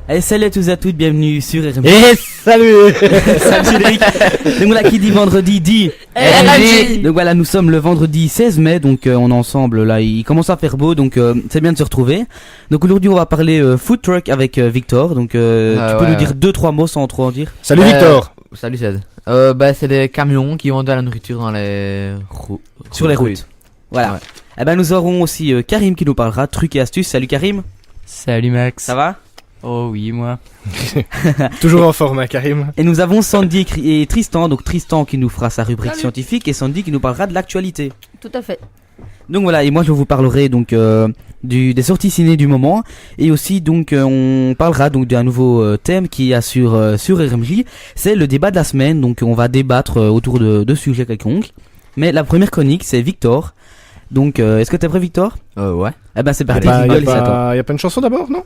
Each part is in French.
Allez, salut à tous et à toutes, bienvenue sur RMJ. Et salut. Salut Cédric. Donc voilà, qui dit vendredi dit RMJ. Donc voilà, nous sommes le vendredi 16 mai, donc on est ensemble là, il commence à faire beau, donc c'est bien de se retrouver. Donc aujourd'hui on va parler food truck avec Victor, donc tu peux nous dire 2-3 mots sans trop en dire. Salut Victor. Salut Ced. C'est des camions qui vendent de la nourriture dans les Sur les routes. Voilà. Ouais. Et ben nous aurons aussi Karim qui nous parlera trucs et astuces. Salut Karim. Salut Max. Ça va? Oh oui, moi. Toujours en forme, hein, Karim. Et nous avons Sandy et Tristan, donc Tristan qui nous fera sa rubrique scientifique et Sandy qui nous parlera de l'actualité. Tout à fait. Donc voilà, et moi je vous parlerai donc des sorties ciné du moment, et aussi donc on parlera donc d'un nouveau thème qui y a sur RMJ, c'est le débat de la semaine. Donc on va débattre autour de sujets quelconques. Mais la première chronique c'est Victor. Donc est-ce que t'es prêt Victor? Ouais. Eh ben c'est parti, Il jingle, c'est à toi. y a pas une chanson d'abord, non?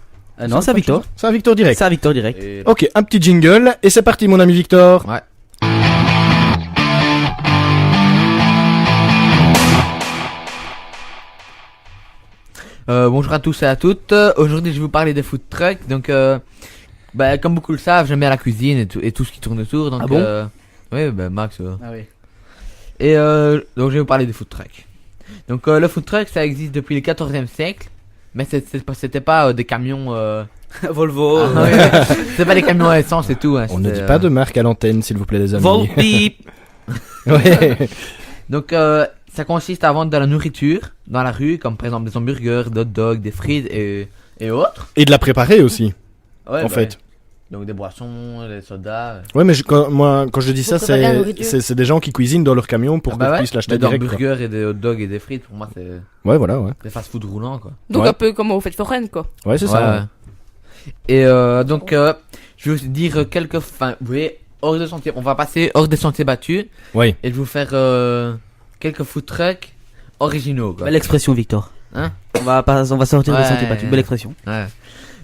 Non, c'est à Victor. C'est à Victor direct. C'est à Victor direct. Ok, un petit jingle et c'est parti mon ami Victor. Ouais. Bonjour à tous et à toutes. Aujourd'hui, je vais vous parler des food trucks. Donc, comme beaucoup le savent, j'aime bien la cuisine et tout ce qui tourne autour. Donc, Ah bon oui, Max. Ah oui. Et donc, je vais vous parler des food trucks. Donc, le food truck, ça existe depuis le 14e siècle. Mais c'était pas des camions. Volvo. C'est pas des camions à essence et tout. Hein, On ne c'était, dit pas de marque à l'antenne, s'il vous plaît, les amis. Volbeep. Ouais. Donc, ça consiste à vendre de la nourriture dans la rue, comme par exemple des hamburgers, des hot dogs, des frites et autres. Et de la préparer aussi, Ouais, en fait. Donc des boissons, des sodas. Ouais, mais quand je dis ça, préparer la nourriture. c'est des gens qui cuisinent dans leur camion pour qu'on puisse l'acheter Mais des direct. Quoi. hamburgers et des hot dogs et des frites, pour moi, c'est Ouais, voilà, ouais. des fast-food roulants, quoi. Donc Ouais. un peu comme au Fête Foraine, quoi. Ouais, c'est ça. Ouais. Et donc, je vais vous dire quelques... Enfin, vous voyez, hors des sentiers... On va passer hors des sentiers battus. Ouais. Et je vais vous faire quelques food trucks originaux, quoi. Belle expression Victor. Hein? On va sortir des Ouais. sentiers battus. Belle expression. Ouais.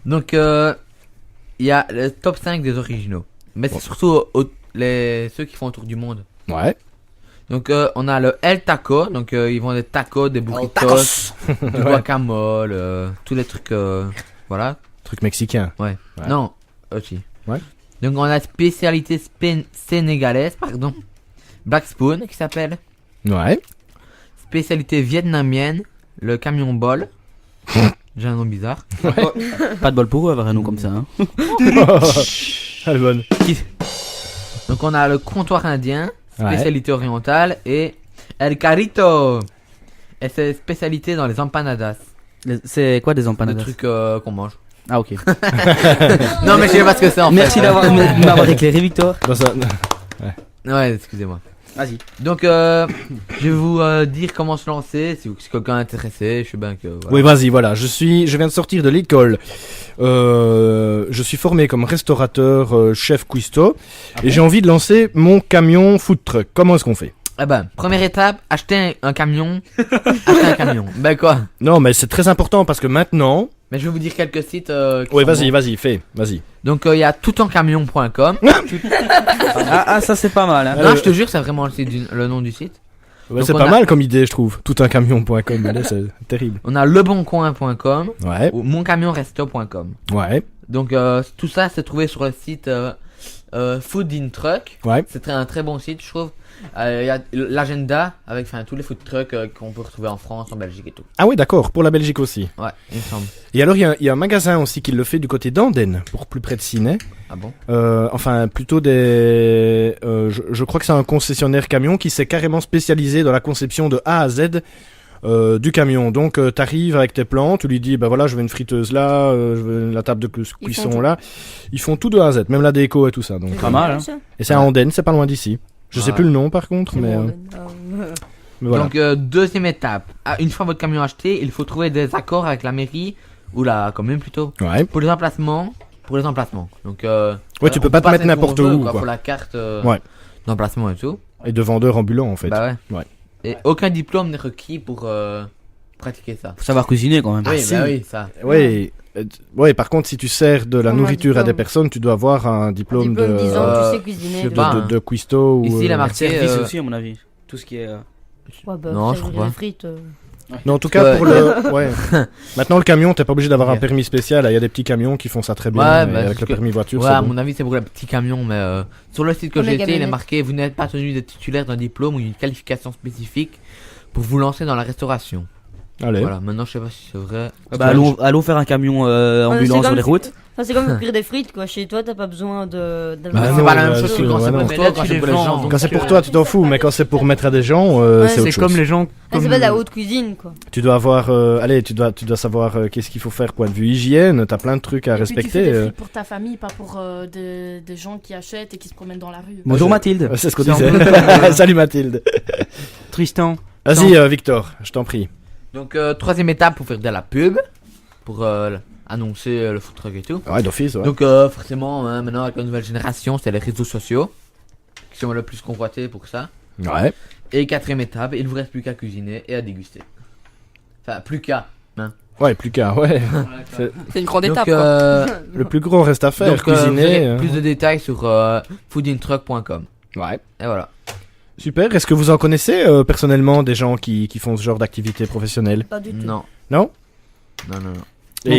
Donc, il y a le top 5 des originaux. Mais c'est surtout ceux qui font autour du monde. Ouais. Donc, on a le El Taco. Donc, ils vendent des tacos, des burritos, du guacamole, tous les trucs. Voilà. Truc mexicain. Ouais. Ouais. Non, aussi. Ouais. Donc, on a spécialité sénégalaise, pardon. Black Spoon, qui s'appelle. Ouais. Spécialité vietnamienne, le camion bol. J'ai un nom bizarre. Pas de bol pour eux avoir un nom comme ça. Hein. Elle est bonne. Donc, on a le comptoir indien, Ouais. spécialité orientale, et El Carrito. Et c'est spécialité dans les empanadas. C'est quoi des Le empanadas? truc qu'on mange. Ah ok. Non, mais je sais pas ce que c'est en Merci fait. de m'avoir éclairé Victor. Dans ça- Ouais, excusez-moi. Vas-y. Donc, je vais vous dire comment se lancer. Si quelqu'un est intéressé, je suis bien que. Voilà. Oui, vas-y, voilà. Je viens de sortir de l'école. Je suis formé comme restaurateur chef cuistot et j'ai envie de lancer mon camion food truck. Comment est-ce qu'on fait? Eh ben, première étape, acheter un camion. Acheter un camion. Ben quoi? Non, mais c'est très important parce que maintenant. Mais je vais vous dire quelques sites. Oui, sont vas-y, bons. vas-y, fais, vas-y. Donc, il y a toutencamion.com. Ah ça c'est pas mal. Hein. Non, je te jure, c'est vraiment le nom du site. Ouais, Donc c'est on pas a- mal comme idée, je trouve. Toutuncamion.com, mais là, c'est terrible. On a leboncoin.com Ouais, ou moncamionresto.com. ouais, Donc, tout ça, c'est trouvé sur le site Food in Truck. ouais. C'est un très bon site, je trouve. Il y a l'agenda avec tous les food trucks qu'on peut retrouver en France, en Belgique et tout. Ah oui, d'accord, pour la Belgique aussi. Ouais, il me semble. Et alors, il y a un magasin aussi qui le fait du côté d'Andenne, pour plus près de Ciné. Ah bon? Enfin, plutôt des... je crois que c'est un concessionnaire camion qui s'est carrément spécialisé dans la conception de A à Z du camion. Donc, t'arrives avec tes plans, tu lui dis, bah voilà, je veux une friteuse là, je veux la table de cuisson tout. là. Ils font tout de A à Z, même la déco et tout ça. Donc, Pas mal. Hein. et c'est à Andenne, c'est pas loin d'ici. Je sais Ouais. plus le nom par contre, mais voilà. Donc, deuxième étape. Une fois votre camion acheté, il faut trouver des accords avec la mairie ou la commune plutôt Ouais. pour les emplacements. Donc, Ouais, tu peux on pas te passer mettre n'importe on veut, où, quoi, quoi. pour la carte Ouais. d'emplacement et tout. Et de vendeurs ambulants en fait. Bah ouais. Ouais. Et aucun diplôme n'est requis pour pratiquer ça. Faut savoir cuisiner quand même. Oui, si. bah oui, ça. Ouais. Ouais, par contre, si tu sers de la On a un nourriture à des diplôme. personnes, tu dois avoir un diplôme, Diplôme de, disant euh, tu sais cuisiner. je sais de- pas. de cuistot ou Ici, la Le marque service euh, aussi à mon avis. Tout ce qui est. Ouais, bah, Non, ça, je crois veux dire, pas. les frites. Mais en tout cas, pour le. Ouais. Maintenant, le camion, t'es pas obligé d'avoir un permis spécial. Il y a des petits camions qui font ça très bien. Ouais, et bah, avec parce le que- permis voiture, Ouais, c'est à bon. mon avis, c'est pour les petits camions, mais sur le site que Comme les j'ai été, il est camionnettes. marqué vous n'êtes pas tenu d'être titulaire d'un diplôme ou d'une qualification spécifique pour vous lancer dans la restauration. Allez. Voilà, maintenant je sais pas si c'est vrai. Bah, allons faire un camion ambulance c'est sur comme- les routes. Enfin, c'est comme cuire des frites, quoi. Chez toi, t'as pas besoin de. Bah c'est non, pas la même bien chose que sûr, quand ouais, c'est non. pour Mais toi, là, quand tu c'est les pour les vends, gens. donc, Quand c'est pour toi, tu t'en fous, mais quand c'est pour mettre à des gens, Ouais, c'est autre C'est comme chose. les gens. Ah, Comme c'est pas de la haute cuisine, quoi. Tu dois avoir, allez, tu dois savoir qu'est-ce qu'il faut faire point de vue hygiène. T'as plein de trucs à Et puis tu fais respecter. des frites pour ta famille, pas pour des gens qui achètent et qui se promènent dans la rue. Bonjour je- Mathilde. C'est ce qu'on C'est un disait. peu- Salut Mathilde. Tristan. Vas-y, Victor, je t'en prie. Donc, troisième étape pour faire de la pub, pour annoncer le food truck et tout. Ouais, d'office, ouais. Donc, forcément, hein, maintenant avec la nouvelle génération, c'est les réseaux sociaux qui sont le plus convoités pour ça. Ouais. Et quatrième étape, il ne vous reste plus qu'à cuisiner et à déguster. Enfin, plus qu'à. Ouais, plus qu'à, ouais. C'est une grande Donc, étape. Quoi. Le plus gros reste à faire, donc, vous cuisiner. verrez plus de détails sur foodintruck.com. Ouais. Et voilà. Super. Est-ce que vous en connaissez personnellement des gens qui font ce genre d'activité professionnelle? Pas du tout. Non. Non? Non, non, non. Non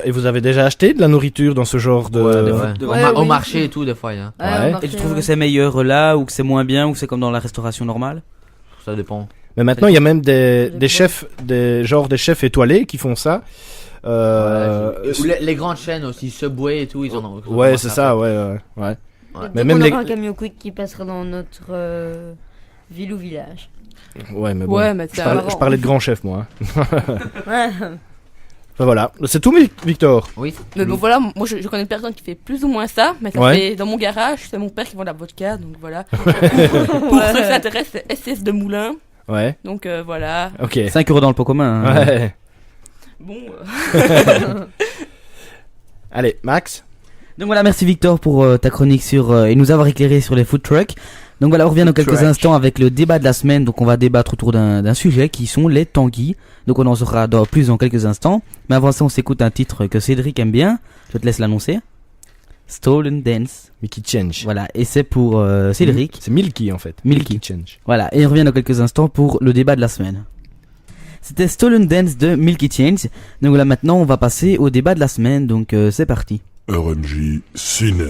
Et vous avez déjà acheté de la nourriture dans ce genre de... Ouais, des Ouais. fois. Au, Ouais, au oui. marché et tout, des fois, hein. Ouais, Ouais. au Et marché, tu trouves ouais. que c'est meilleur là ou que c'est moins bien ou que c'est comme dans la restauration normale? Ça dépend. Mais maintenant, il y a même des dépend. chefs, des chefs étoilés qui font ça. Ou les grandes chaînes aussi, Subway et tout, ils en ont. ils ont Ouais, commencé c'est à ça, faire. ouais. Ouais. Mais Mais même même les- un camion quick qui passera dans notre ville ou village. Ouais, mais bon. Ouais, mais Je c'est parlais, je parlais de grands chefs, moi. hein. Ouais. Enfin, voilà. C'est tout, Victor. Oui. Mais bon, voilà, moi je connais une personne qui fait plus ou moins ça, mais ça Ouais. fait dans mon garage, c'est mon père qui vend la vodka, donc voilà. Pour ceux qui s'intéressent, c'est SS de Moulin, Ouais. donc voilà. Ok. 5 € dans le pot commun. Hein. Ouais. Bon, Allez, Max. Donc voilà, merci Victor pour ta chronique sur et nous avoir éclairé sur les food trucks. Donc voilà, on revient dans quelques trucks. instants avec le débat de la semaine. Donc on va débattre autour d'un sujet qui sont les tanguis. Donc on en saura plus dans quelques instants. Mais avant ça, on s'écoute un titre que Cédric aime bien. Je te laisse l'annoncer. Stolen Dance. Mickey Change. Voilà, et c'est pour Cédric. C'est Milky, en fait. Milky. Change. Voilà, et on revient dans quelques instants pour le débat de la semaine. C'était Stolen Dance de Milky Change. Donc voilà, maintenant on va passer au débat de la semaine. Donc c'est parti. RMJ Ciné.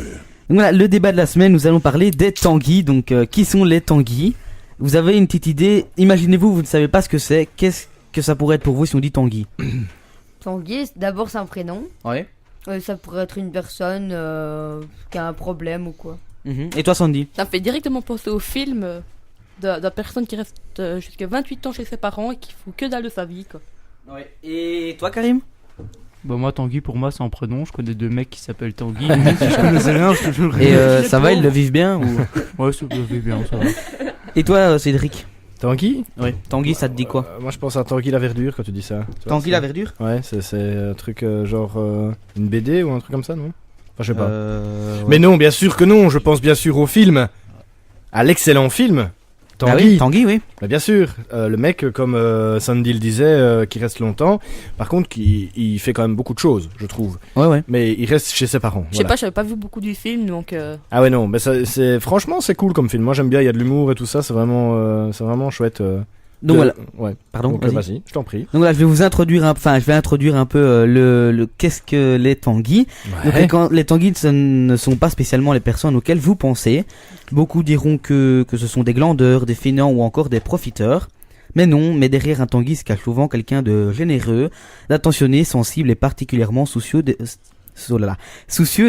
Donc voilà, le débat de la semaine, nous allons parler des tanguis. Donc, qui sont les tanguis? Vous avez une petite idée? Imaginez-vous, vous ne savez pas ce que c'est. Qu'est-ce que ça pourrait être pour vous si on dit tanguy? Tanguy, d'abord c'est un prénom. Ouais. Ça pourrait être une personne qui a un problème ou quoi. Et toi, Sandy? ça me fait directement penser au film de personne qui reste jusqu'à 28 ans chez ses parents et qui fout que dalle de sa vie, quoi. Et toi, Karim? Bah, moi, Tanguy, pour moi, c'est un prénom. Je connais deux mecs qui s'appellent Tanguy. Même si je connaissais rien, je te jure. Et ça va, ils le vivent bien ou... Ouais, ça va bien, ça va. Et toi, Cédric? Tanguy Oui. Tanguy, ça te dit quoi? Moi, je pense à Tanguy la verdure quand tu dis ça. Tu vois, Tanguy c'est- la verdure? Ouais, c'est un truc genre une BD ou un truc comme ça, non? Enfin, je sais pas. Ouais. Mais non, bien sûr que non. Je pense bien sûr au film. À l'excellent film. Ah Tanguy. oui, Tanguy, oui. Bah, bien sûr. Le mec, comme Sandy le disait, qui reste longtemps. Par contre, il fait quand même beaucoup de choses, je trouve. Ouais. Mais il reste chez ses parents. Je sais voilà. pas, j'avais pas vu beaucoup du film, donc Ah ouais, non. Mais franchement, c'est cool comme film. Moi, j'aime bien. Il y a de l'humour et tout ça. C'est vraiment chouette. Donc voilà. Ouais. Pardon, Donc, vas-y. vas-y, je t'en prie. Donc là, je vais vous introduire je vais introduire un peu le qu'est-ce que les tanguis. Donc les tanguis ne sont pas spécialement les personnes auxquelles vous pensez. Beaucoup diront que ce sont des glandeurs, des fainéants ou encore des profiteurs. Mais non, mais derrière un tanguy se cache souvent quelqu'un de généreux, d'attentionné, sensible et particulièrement soucieux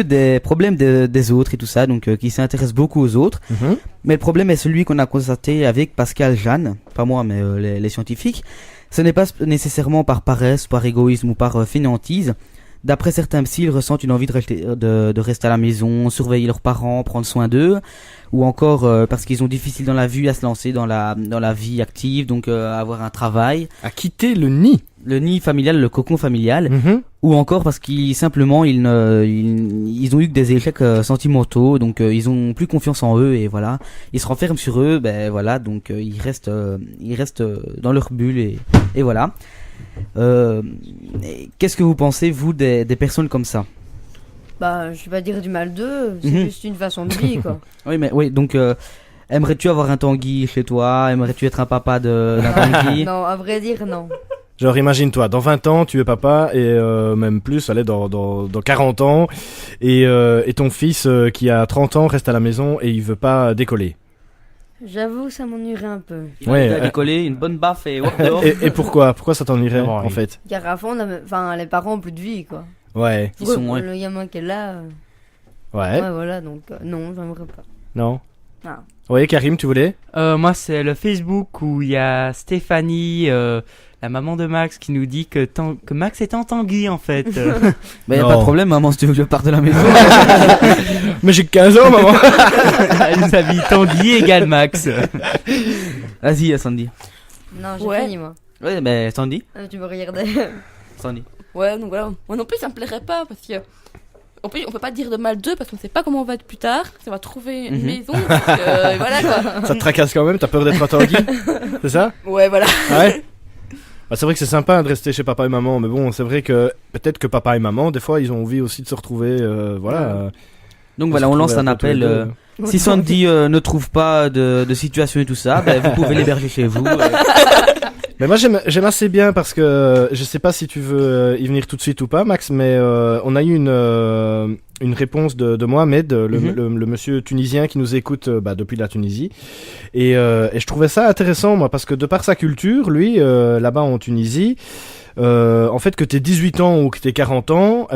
des problèmes des autres et tout ça, donc qui s'intéresse beaucoup aux autres. Mhm. Mais le problème est celui qu'on a constaté avec Pascal Jeanne, pas moi mais les scientifiques. Ce n'est pas nécessairement par paresse, par égoïsme ou par fainéantise. D'après certains psys, ils ressentent une envie de rester à la maison, surveiller leurs parents, prendre soin d'eux, ou encore parce qu'ils ont difficile dans la vie à se lancer dans la vie active, donc avoir un travail, À quitter le nid. le nid familial, le cocon familial, Mhm. ou encore parce qu'ils simplement ils ont eu que des échecs sentimentaux, donc ils ont plus confiance en eux et voilà, ils se renferment sur eux, ben voilà, donc ils restent dans leur bulle et voilà. Qu'est-ce que vous pensez vous des personnes comme ça? Bah, je vais pas dire du mal d'eux, c'est Mhm. juste une façon de vie, quoi. Oui, mais oui, donc aimerais-tu avoir un tanguy chez toi? Aimerais-tu être un papa d'un tanguy? Non, à vrai dire, non. Genre, imagine-toi, dans 20 ans, tu es papa, et même plus, allez, dans 40 ans, et ton fils qui a 30 ans reste à la maison et il veut pas décoller. J'avoue, ça m'ennuierait un peu. Il va décoller, une bonne baffe et hop, dehors. Et pourquoi ça t'ennuierait, Ouais. en fait? Car à fond, les parents ont plus de vie, quoi. Ouais. Ils sont, ouais. Le gamin qui est là, Ouais. ouais, voilà, donc non, j'aimerais pas. Non. Ah. Oui, Karim, tu voulais? Moi, c'est le Facebook où il y a Stéphanie, la maman de Max, qui nous dit que Max est en Tanguy en fait. Bah, y a Non. pas de problème, maman, si tu veux que je parte de la maison. Mais j'ai 15 ans, maman! Elle nous a mis Tanguy égale Max. Vas-y, Sandy. Non, j'ai Ouais. fini, moi. Ouais, mais Sandy. Tu me regarder. Sandy. Ouais, donc voilà. Moi non plus, ça me plairait pas parce que. En plus, on peut pas dire de mal d'eux parce qu'on sait pas comment on va être plus tard. Si on va trouver une Mhm. maison. Donc, voilà quoi. Ça te tracasse quand même, t'as peur d'être un Tanguy? C'est ça? Ouais, voilà. Ouais. Bah, c'est vrai que c'est sympa de rester chez papa et maman, mais bon, c'est vrai que peut-être que papa et maman, des fois, ils ont envie aussi de se retrouver, voilà. Donc de voilà, se on lance retrouver un peu tous les appel. deux. Si Sandy ne trouve pas de situation et tout ça, ben, vous pouvez l'héberger chez vous. Mais moi j'aime assez bien parce que je sais pas si tu veux y venir tout de suite ou pas, Max, mais on a eu une réponse de Mohamed, le monsieur tunisien qui nous écoute depuis la Tunisie, et je trouvais ça intéressant moi parce que de par sa culture, lui là-bas en Tunisie, en fait que t'aies 18 ans ou que t'aies 40 ans,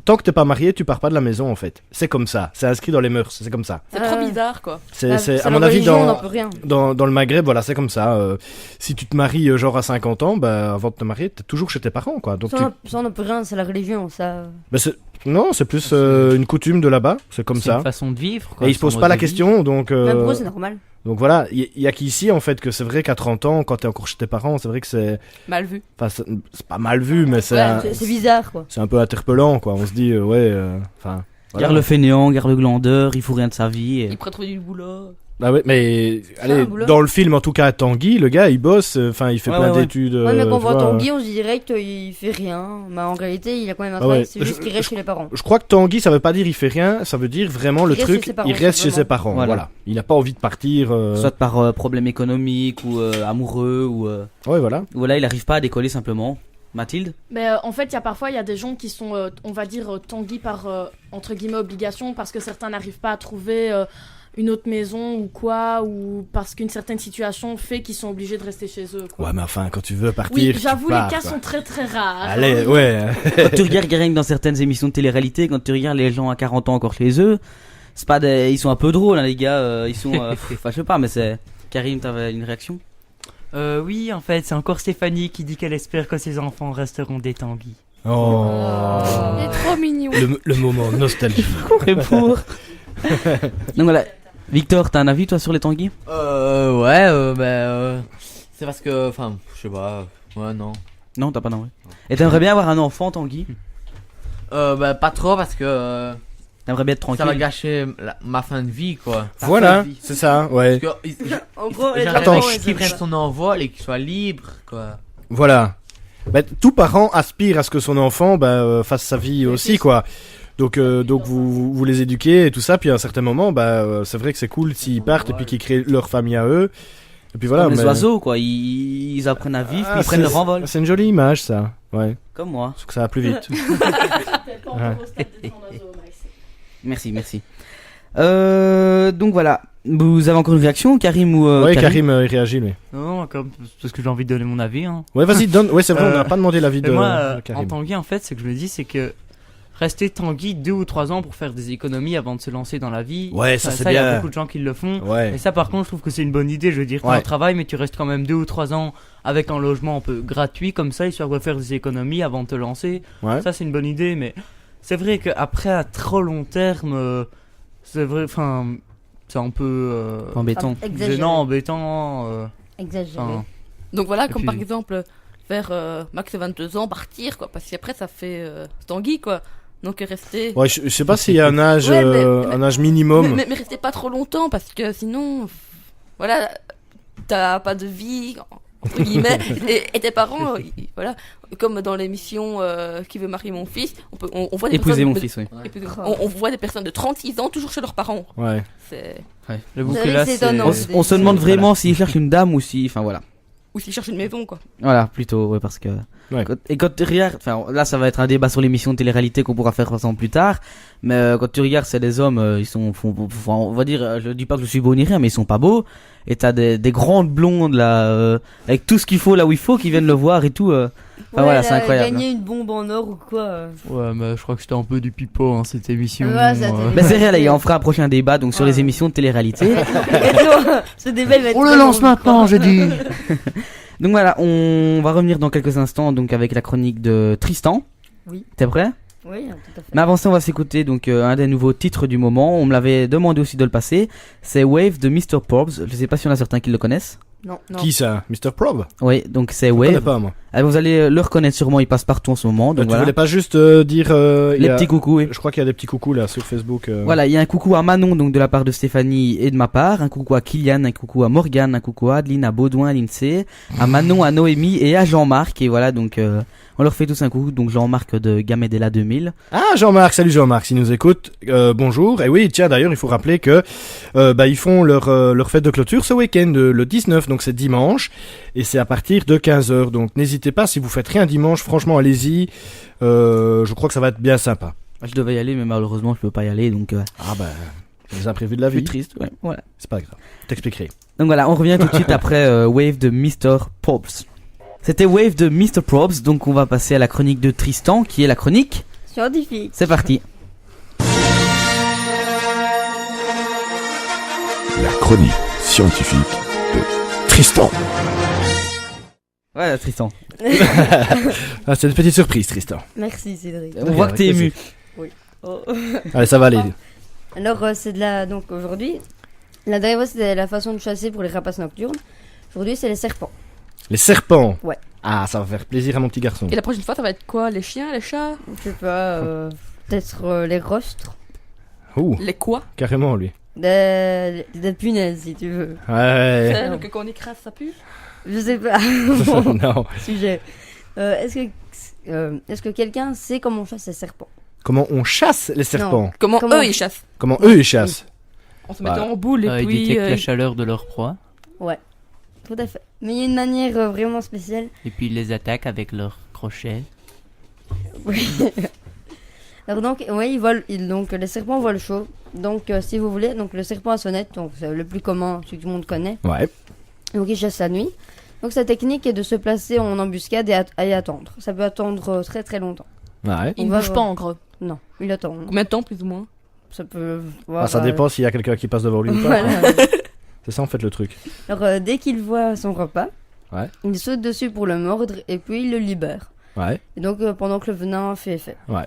tant que t'es pas marié, tu pars pas de la maison en fait. C'est comme ça, c'est inscrit dans les mœurs, c'est comme ça. C'est trop bizarre quoi. C'est à mon avis on n'en peut rien. dans le Maghreb, voilà, c'est comme ça. Si tu te maries genre à 50 ans, avant de te marier, t'es toujours chez tes parents, quoi. Donc Ça, on n'en peut rien, c'est la religion, ça. non, c'est plus une coutume de là-bas, c'est comme C'est ça. une façon de vivre. Quoi, Et ils se son posent mode pas la de vie. question, donc Même pour eux, c'est normal. voilà, il y a qu'ici en fait que c'est vrai qu'à 30 ans, quand t'es encore chez tes parents, c'est vrai que Mal vu. c'est pas mal vu, mais C'est bizarre, quoi. c'est un peu interpellant, quoi. On se dit voilà. Garde le fainéant, garde le glandeur, il faut rien de sa vie. Et... Il pourrait trouver du boulot. Ah ouais, mais allez, un boulot. dans le film en tout cas, Tanguy, le gars, il bosse, il fait Ouais, plein ouais. d'études. Ouais, mais quand on tu voit vois, Tanguy, on se dit direct qu'il fait rien. Mais en réalité, il a quand même un Ah travail, ouais. c'est juste qu'il reste chez les parents. Je crois que Tanguy, ça veut pas dire il fait rien, ça veut dire vraiment le Il reste chez truc, ses parents, il reste chez simplement. ses parents. Voilà. Voilà. Il n'a pas envie de partir. Soit par problème économique ou amoureux ou Ouais, voilà. voilà, il arrive pas à décoller simplement. Mathilde. Mais en fait, parfois, il y a des gens qui sont, on va dire, tanguis par, entre guillemets, obligation, parce que certains n'arrivent pas à trouver une autre maison ou quoi, ou parce qu'une certaine situation fait qu'ils sont obligés de rester chez eux. Quoi. Ouais, mais enfin, quand tu veux partir. Oui, tu j'avoue, pars, les cas quoi. sont très très rares. Allez, ouais. Quand tu regardes rien que dans certaines émissions de télé-réalité, quand tu regardes les gens à 40 ans encore chez eux, c'est pas ils sont un peu drôles, hein, les gars. Ils sont, enfin, je sais pas, mais c'est. Karim, t'avais une réaction? Oui, en fait, c'est encore Stéphanie qui dit qu'elle espère que ses enfants resteront des Tanguy. Oh. Il est trop mignon. Le moment nostalgie. Et pour. Donc voilà. Victor, t'as un avis toi sur les Tanguy? C'est parce que, enfin, je sais pas, ouais, non. Non, t'as pas d'envie. Et t'aimerais bien avoir un enfant, Tanguy? Pas trop parce que T'aimerais bien être ça va tranquille? gâcher ma fin de vie, quoi. Voilà, c'est ça, ouais. Parce que En gros, les j'aimerais Attends, enfants, bien ils qu'il aiment prenne ça. son envol et qu'il soit libre, quoi. Voilà. Tout parent aspire à ce que son enfant fasse sa vie aussi, quoi. Donc vous les éduquez et tout ça, puis à un certain moment, c'est vrai que c'est cool s'ils partent et puis qu'ils créent leur famille à eux. Et puis voilà. Comme les mais- oiseaux, quoi. Ils apprennent à vivre, Ah, puis ils prennent c'est- leur envol. C'est une jolie image, ça. Ouais. Comme moi. Sauf que ça va plus vite. T'es pas encore au stade d'être un oiseau, Max. Merci, merci. Donc voilà. Vous avez encore une réaction, Karim ou Ouais, Karim, il réagit, lui. Non, comme parce que j'ai envie de donner mon avis. Hein. Ouais, vas-y, donne. Ouais, c'est vrai, on n'a pas demandé l'avis Mais de, moi, de en Karim. Tanguy, en fait, ce que je me dis, c'est que rester Tanguy 2 ou 3 ans pour faire des économies avant de se lancer dans la vie. Ouais, ça, c'est il y a bien. beaucoup de gens qui le font. Ouais. Et ça, par contre, je trouve que c'est une bonne idée. Je veux dire, tu as Ouais. un travail, mais tu restes quand même 2 ou 3 ans avec un logement un peu gratuit, comme ça, histoire de faire des économies avant de te lancer. Ouais. Ça, c'est une bonne idée, mais c'est vrai qu'après, à trop long terme, c'est vrai, enfin, c'est un peu Embêtant. Exagéré. gênant, embêtant. Exagéré. Enfin, Donc voilà, Et comme puis- par exemple, vers max 22 ans, partir, quoi. Parce qu'après, ça fait Tanguy, quoi. Donc rester. Ouais, je sais pas s'il y a un âge, Ouais, mais- un âge minimum. Mais restez pas trop longtemps parce que sinon, voilà, t'as pas de vie, entre guillemets, et tes parents, voilà, comme dans l'émission Qui veut marier mon fils, on voit des Épouser personnes mon de- fils, oui. épouser- on voit des personnes de 36 ans toujours chez leurs parents. Ouais. C'est... j'avoue C'est que là, c'est c'est. étonnant. On se demande vraiment s'il cherche une dame ou si. Enfin voilà. Ou s'il cherche une maison, quoi. Voilà, plutôt, ouais, parce que. Ouais. Et quand tu regardes, enfin, là, ça va être un débat sur l'émission de télé-réalité qu'on pourra faire ensemble plus tard. Mais quand tu regardes, c'est des hommes, ils sont, on va dire, je dis pas que je suis beau ni rien, mais ils sont pas beaux. Et t'as des grandes blondes là, avec tout ce qu'il faut là où il faut, qui viennent le voir et tout. Enfin, voilà, c'est incroyable. Gagner une bombe en or ou quoi. Ouais, mais je crois que c'était un peu du pipeau, hein, cette émission. Ouais, ça, Mais c'est réel, les gars, on fera un prochain débat donc sur les émissions de télé-réalité. Ce débat il va être On le très lance long. maintenant, j'ai dit. Donc voilà, on va revenir dans quelques instants donc avec la chronique de Tristan. Oui. T'es prêt? Oui, tout à fait. Mais avant ça, on va s'écouter donc un des nouveaux titres du moment. On me l'avait demandé aussi de le passer. C'est Wave de Mr. Probs. Je sais pas si on a certains qui le connaissent. Non. Qui ça? Mr. Prob? Oui, donc c'est Je connais Wave. pas, moi. Ah, vous allez le reconnaître sûrement, il passe partout en ce moment. Donc Tu voilà. voulais pas juste dire... il y Les a- petits coucous, oui. Je crois qu'il y a des petits coucous là sur Facebook. Voilà, il y a un coucou à Manon donc de la part de Stéphanie et de ma part, un coucou à Kylian, un coucou à Morgane, un coucou à Adeline, à Baudouin, à Lindsay, à Manon, à Noémie et à Jean-Marc. Et voilà, donc on leur fait tous un coucou. Donc Jean-Marc de Gamedella 2000. Ah, Jean-Marc, salut Jean-Marc, s'il nous écoute, bonjour. Et oui, tiens, d'ailleurs, il faut rappeler que ils font leur fête de clôture ce week-end, le 19, donc c'est dimanche, et c'est à partir de 15h. Donc n'hésitez pas, si vous faites rien dimanche, franchement, allez-y. Je crois que ça va être bien sympa. Je devais y aller, mais malheureusement je peux pas y aller, donc Ah bah, c'est les imprévus de la je suis vie. triste. Ouais, voilà. C'est pas grave, t'expliquerai. Donc voilà, on revient tout de suite après Wave de Mr. Probs. C'était Wave de Mr. Probs, donc on va passer à la chronique de Tristan, qui est la chronique. Scientifique. C'est parti. La chronique scientifique de Tristan. Voilà, Tristan. Ah, c'est une petite surprise, Tristan. Merci Cédric. On voit que t'es ému. Oh. Allez, ça va aller. Alors c'est de la... Donc aujourd'hui, la dernière fois c'était la façon de chasser pour les rapaces nocturnes. Aujourd'hui c'est les serpents. Les serpents. Ouais. Ah, ça va faire plaisir à mon petit garçon. Et la prochaine fois, ça va être quoi? Les chiens, les chats? Je sais pas, peut-être les rostres. Ouh, Les quoi? carrément, lui. Des punaises si tu veux. Ouais. C'est le que quand on écrase, ça pue? Je sais pas. Bon, Non. sujet. Est-ce que quelqu'un sait comment on chasse les serpents? Comment on chasse les serpents? Comment Comment- eux, ils chassent? Comment eux, ils chassent? En se Bah, mettant en boule et Ils puis... détectent la chaleur de leur proie Tout à fait. Mais il y a une manière vraiment spéciale. et puis ils les attaquent avec leurs crochets. Oui. Alors donc, oui, donc les serpents volent chaud. Donc si vous voulez, donc le serpent à sonnette, donc c'est le plus commun, celui que tout le monde connaît. Ouais. Donc il chasse la nuit. Donc sa technique est de se placer en embuscade et attendre. Ça peut attendre très très longtemps. Ouais. Il On ne va bouge voir. pas en gros. Non, il attend. Combien de temps, plus ou moins? Ça peut. Ah, ça dépend s'il y a quelqu'un qui passe devant lui ou pas. Voilà. C'est ça en fait le truc. Alors dès qu'il voit son repas, Ouais. il saute dessus pour le mordre et puis il le libère. Ouais. Et donc pendant que le venin fait effet. Ouais.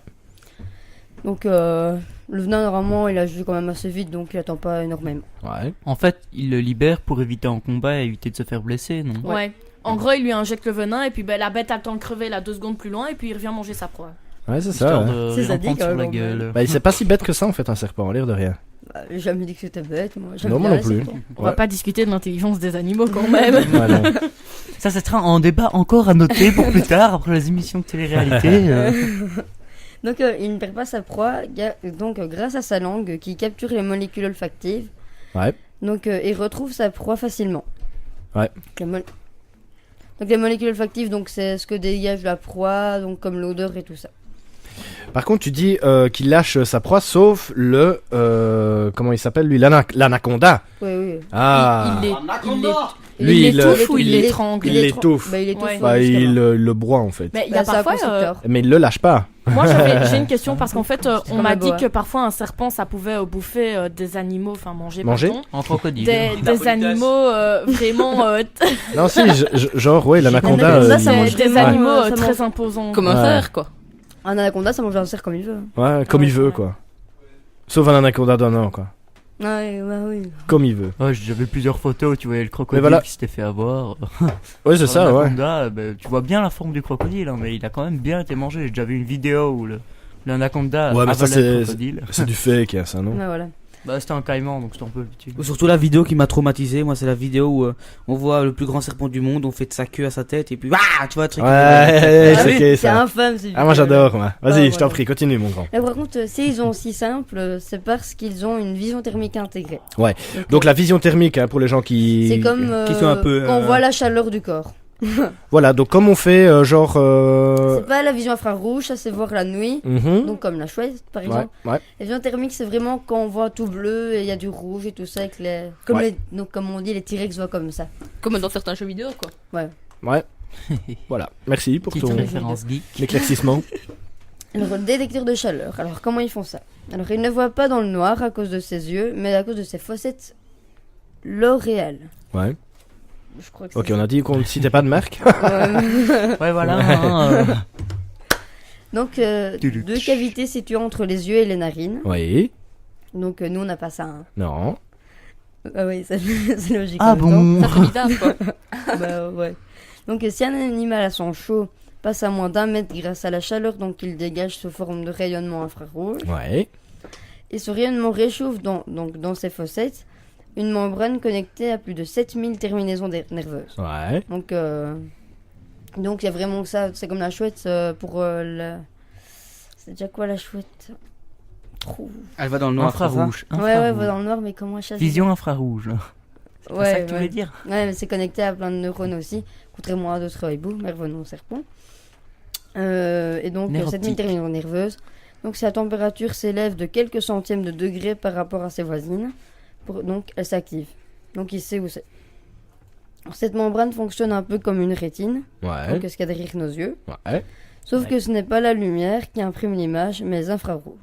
Donc le venin normalement il agit quand même assez vite donc il attend pas énormément. Ouais. En fait, ils le libèrent pour éviter un combat et éviter de se faire blesser, non? Ouais. En gros, il lui injecte le venin et puis la bête attend de crever là 2 secondes plus loin et puis il revient manger sa proie. Ouais, c'est Histoire ça. Ouais. de C'est les en sadique, prendre sur la quand même. gueule. Bah, c'est pas si bête que ça en fait un serpent, l'air de rien. Bah, j'ai jamais dit que c'était bête moi. J'aime Non, moi bien non les plus. serpents. On va pas discuter de l'intelligence des animaux quand même. Ouais, non. Ça sera un débat encore à noter pour plus tard, après les émissions de télé-réalité. Donc il ne perd pas sa proie donc grâce à sa langue qui capture les molécules olfactives. Ouais. Donc il retrouve sa proie facilement. Ouais. Donc les molécules olfactives donc c'est ce que dégage la proie donc comme l'odeur et tout ça. Par contre, tu dis qu'il lâche sa proie sauf le. Comment il s'appelle lui? L'anaconda. Oui oui. Ah. Lui, il il l'étouffe ou il il- l'étrangle? il l'étouffe. Bah, il étouffe. Ouais. Bah, justement. le broie en fait. Mais il y a Bah, c'est un parfois... concepteur. Mais il le lâche pas. Moi j'ai une question parce qu'en fait on comme m'a la dit boa. que parfois un serpent ça pouvait bouffer des animaux, enfin manger, Manger pardon. En crocodile. Des animaux vraiment Non, si, genre, ouais, l'anaconda. L'anaconda, ça mange des vraiment, animaux ça très mange- imposants. Comme un Ouais. cerf, quoi. Un anaconda ça mange un cerf comme il veut. Ouais, comme il veut, quoi. Sauf un anaconda d'un an, quoi. Ouais bah oui. Comme il veut. Ouais, j'avais plusieurs photos où tu voyais le crocodile Mais voilà. qui s'était fait avoir. Ouais, c'est ça, ouais. L'anaconda, tu vois bien la forme du crocodile, hein, mais il a quand même bien été mangé. J'ai déjà vu une vidéo où l'anaconda Ouais, mais ça, avalait le c'est- crocodile. C'est du fake, hein, ça, non? Ouais, voilà. Bah, c'était un caïman, donc c'était un peu habitué. Surtout la vidéo qui m'a traumatisé, moi c'est la vidéo où on voit le plus grand serpent du monde, on fait de sa queue à sa tête et puis tu vois un truc. Ouais, Ah c'est oui, ok c'est ça. infâme. ces Ah, moi vidéos-là. j'adore, moi. Vas-y, Ouais, je t'en voilà. prie, continue, mon grand. Mais par contre, s'ils ont aussi simple, c'est parce qu'ils ont une vision thermique intégrée. Ouais. Donc la vision thermique, hein, pour les gens qui. c'est comme qui sont un peu, quand on voit la chaleur du corps. Voilà, donc comme on fait genre. C'est pas la vision infrarouge, ça c'est voir la nuit. Mhm. Donc comme la chouette par Ouais, exemple. ouais. La vision thermique c'est vraiment quand on voit tout bleu et il y a du rouge et tout ça. Avec les... comme, Ouais. donc, comme on dit, les T-Rex voient comme ça. Comme dans certains jeux vidéo, quoi. Ouais. Voilà. Merci pour Petite ton référence geek. éclaircissement. Alors le détecteur de chaleur, alors comment ils font ça? Alors ils ne voient pas dans le noir à cause de ses yeux, mais à cause de ses fossettes L'Oréal. Ouais. Je crois que Ok, c'est on a dit qu'on ne citait pas de marque. ça. Ouais, voilà. hein, Donc deux cavités situées entre les yeux et les narines. Oui. Donc nous on n'a pas ça. Hein. Non. Ah oui, c'est logique. Ah en même Ça, c'est bizarre, quoi. temps. Bah ouais. Donc si un animal à son chaud passe à moins d'1 mètre grâce à la chaleur donc il dégage sous forme de rayonnement infrarouge, Ouais. et ce rayonnement réchauffe dans ses fossettes une membrane connectée à plus de 7000 terminaisons nerveuses. Ouais. Donc il y a vraiment que ça, c'est comme la chouette pour la... C'est déjà quoi la chouette? Trop. Elle va dans le noir. infrarouge. Ouais, va dans le noir, mais comment chercher? Vision infrarouge. C'est pas ça que tu ouais. veux dire. Ouais, mais c'est connecté à plein de neurones aussi, contrairement à d'autres hiboux, mais revenons au serpent. Et donc, Nerf 7000 optique. terminaisons nerveuses. Donc, sa température s'élève de quelques centièmes de degrés par rapport à ses voisines. Donc, elle s'active. Donc, il sait où c'est. Alors, cette membrane fonctionne un peu comme une rétine, Ouais. donc ce qu'il y a derrière nos yeux. Ouais. Sauf que ce n'est pas la lumière qui imprime l'image, mais les infrarouges.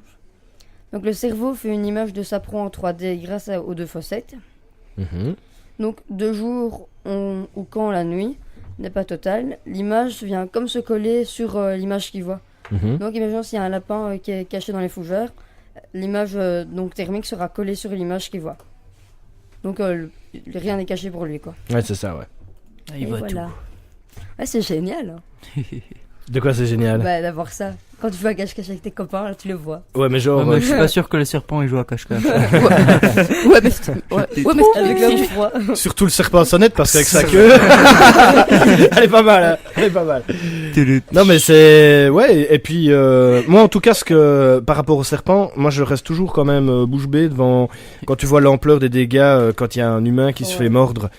Donc, le cerveau fait une image de sa proie en 3D grâce aux deux fossettes. Mhm. Donc, de jour ou quand la nuit n'est pas totale, l'image vient comme se coller sur l'image qu'il voit. Mhm. Donc, imaginons s'il y a un lapin qui est caché dans les fougères, l'image donc thermique sera collée sur l'image qu'il voit. Donc, rien n'est caché pour lui, quoi. Ouais, c'est ça, ouais. Ah, il Et voit voilà. Ouais, c'est génial hein. De quoi c'est génial? Bah, d'avoir ça. Quand tu joues à cache-cache avec tes copains, là, tu le vois. Ouais, mais genre. Ouais, mais je suis pas sûr que le serpent il joue à cache-cache. Ouais, mais Avec le froid. Surtout le serpent à sonnette parce qu'avec sa queue. Elle est pas mal, hein. Elle est pas mal. Non, mais c'est. Ouais, et puis, moi en tout cas, par rapport au serpent, moi je reste toujours quand même bouche bée devant. Quand tu vois l'ampleur des dégâts, quand il y a un humain qui se fait mordre.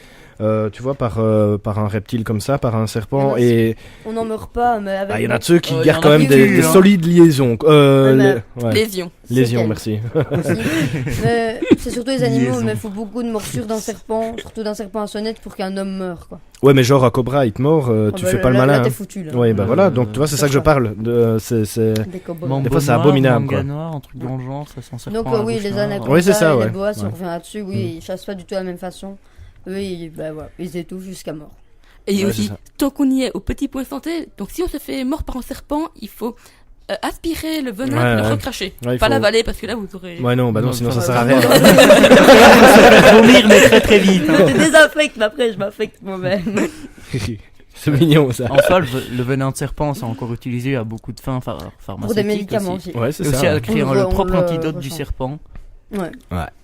Tu vois, par un reptile comme ça, par un serpent, et On n'en meurt pas, mais avec. il y en a de ceux qui il y gardent en a quand même qui des tuent, hein. solides liaisons. mais- Ouais. lésion. Lésions, quel- merci. aussi. Mais c'est surtout les animaux, Liaison. mais il faut beaucoup de morsures d'un serpent, surtout d'un serpent à sonnette pour qu'un homme meure, quoi. Ouais, mais genre un cobra, il te mord, tu Ah bah, fais pas le là, malin. Là, t'es Hein. foutu, là. Ouais, bah voilà, donc tu vois, c'est ça que je parle. C'est... Des cow-boys. Des fois, c'est abominable, quoi. Manga noir, un truc dans le genre, ça sent serpent. Donc, à la oui, bouche les noire. anacondas Oui, c'est ça, et ouais. les boas, si Ouais. on revient là-dessus, oui, ils chassent pas du tout de la même façon. Eux, ils étouffent jusqu'à mort. Et il y a Ouais, aussi, c'est ça. tant qu'on y est, au petit point santé, donc si on se fait mort par un serpent, il faut aspirer le venin Ouais, et le ouais. recracher. Ouais, il Pas faut- l'avaler parce que là vous aurez. Ouais, non, bah non, Non, sinon ça ça sert à va. rien. Vomir, mais très très vite. hein. Je désinfecte, mais après, je m'infecte moi-même. C'est mignon, ça. En soi, le venin de serpent, c'est encore utilisé à beaucoup de fins pharmaceutiques. Pour des médicaments aussi. aussi. Ouais, c'est Et aussi ça. à ouais. créer On le le- propre on le antidote du ressent. serpent Ouais.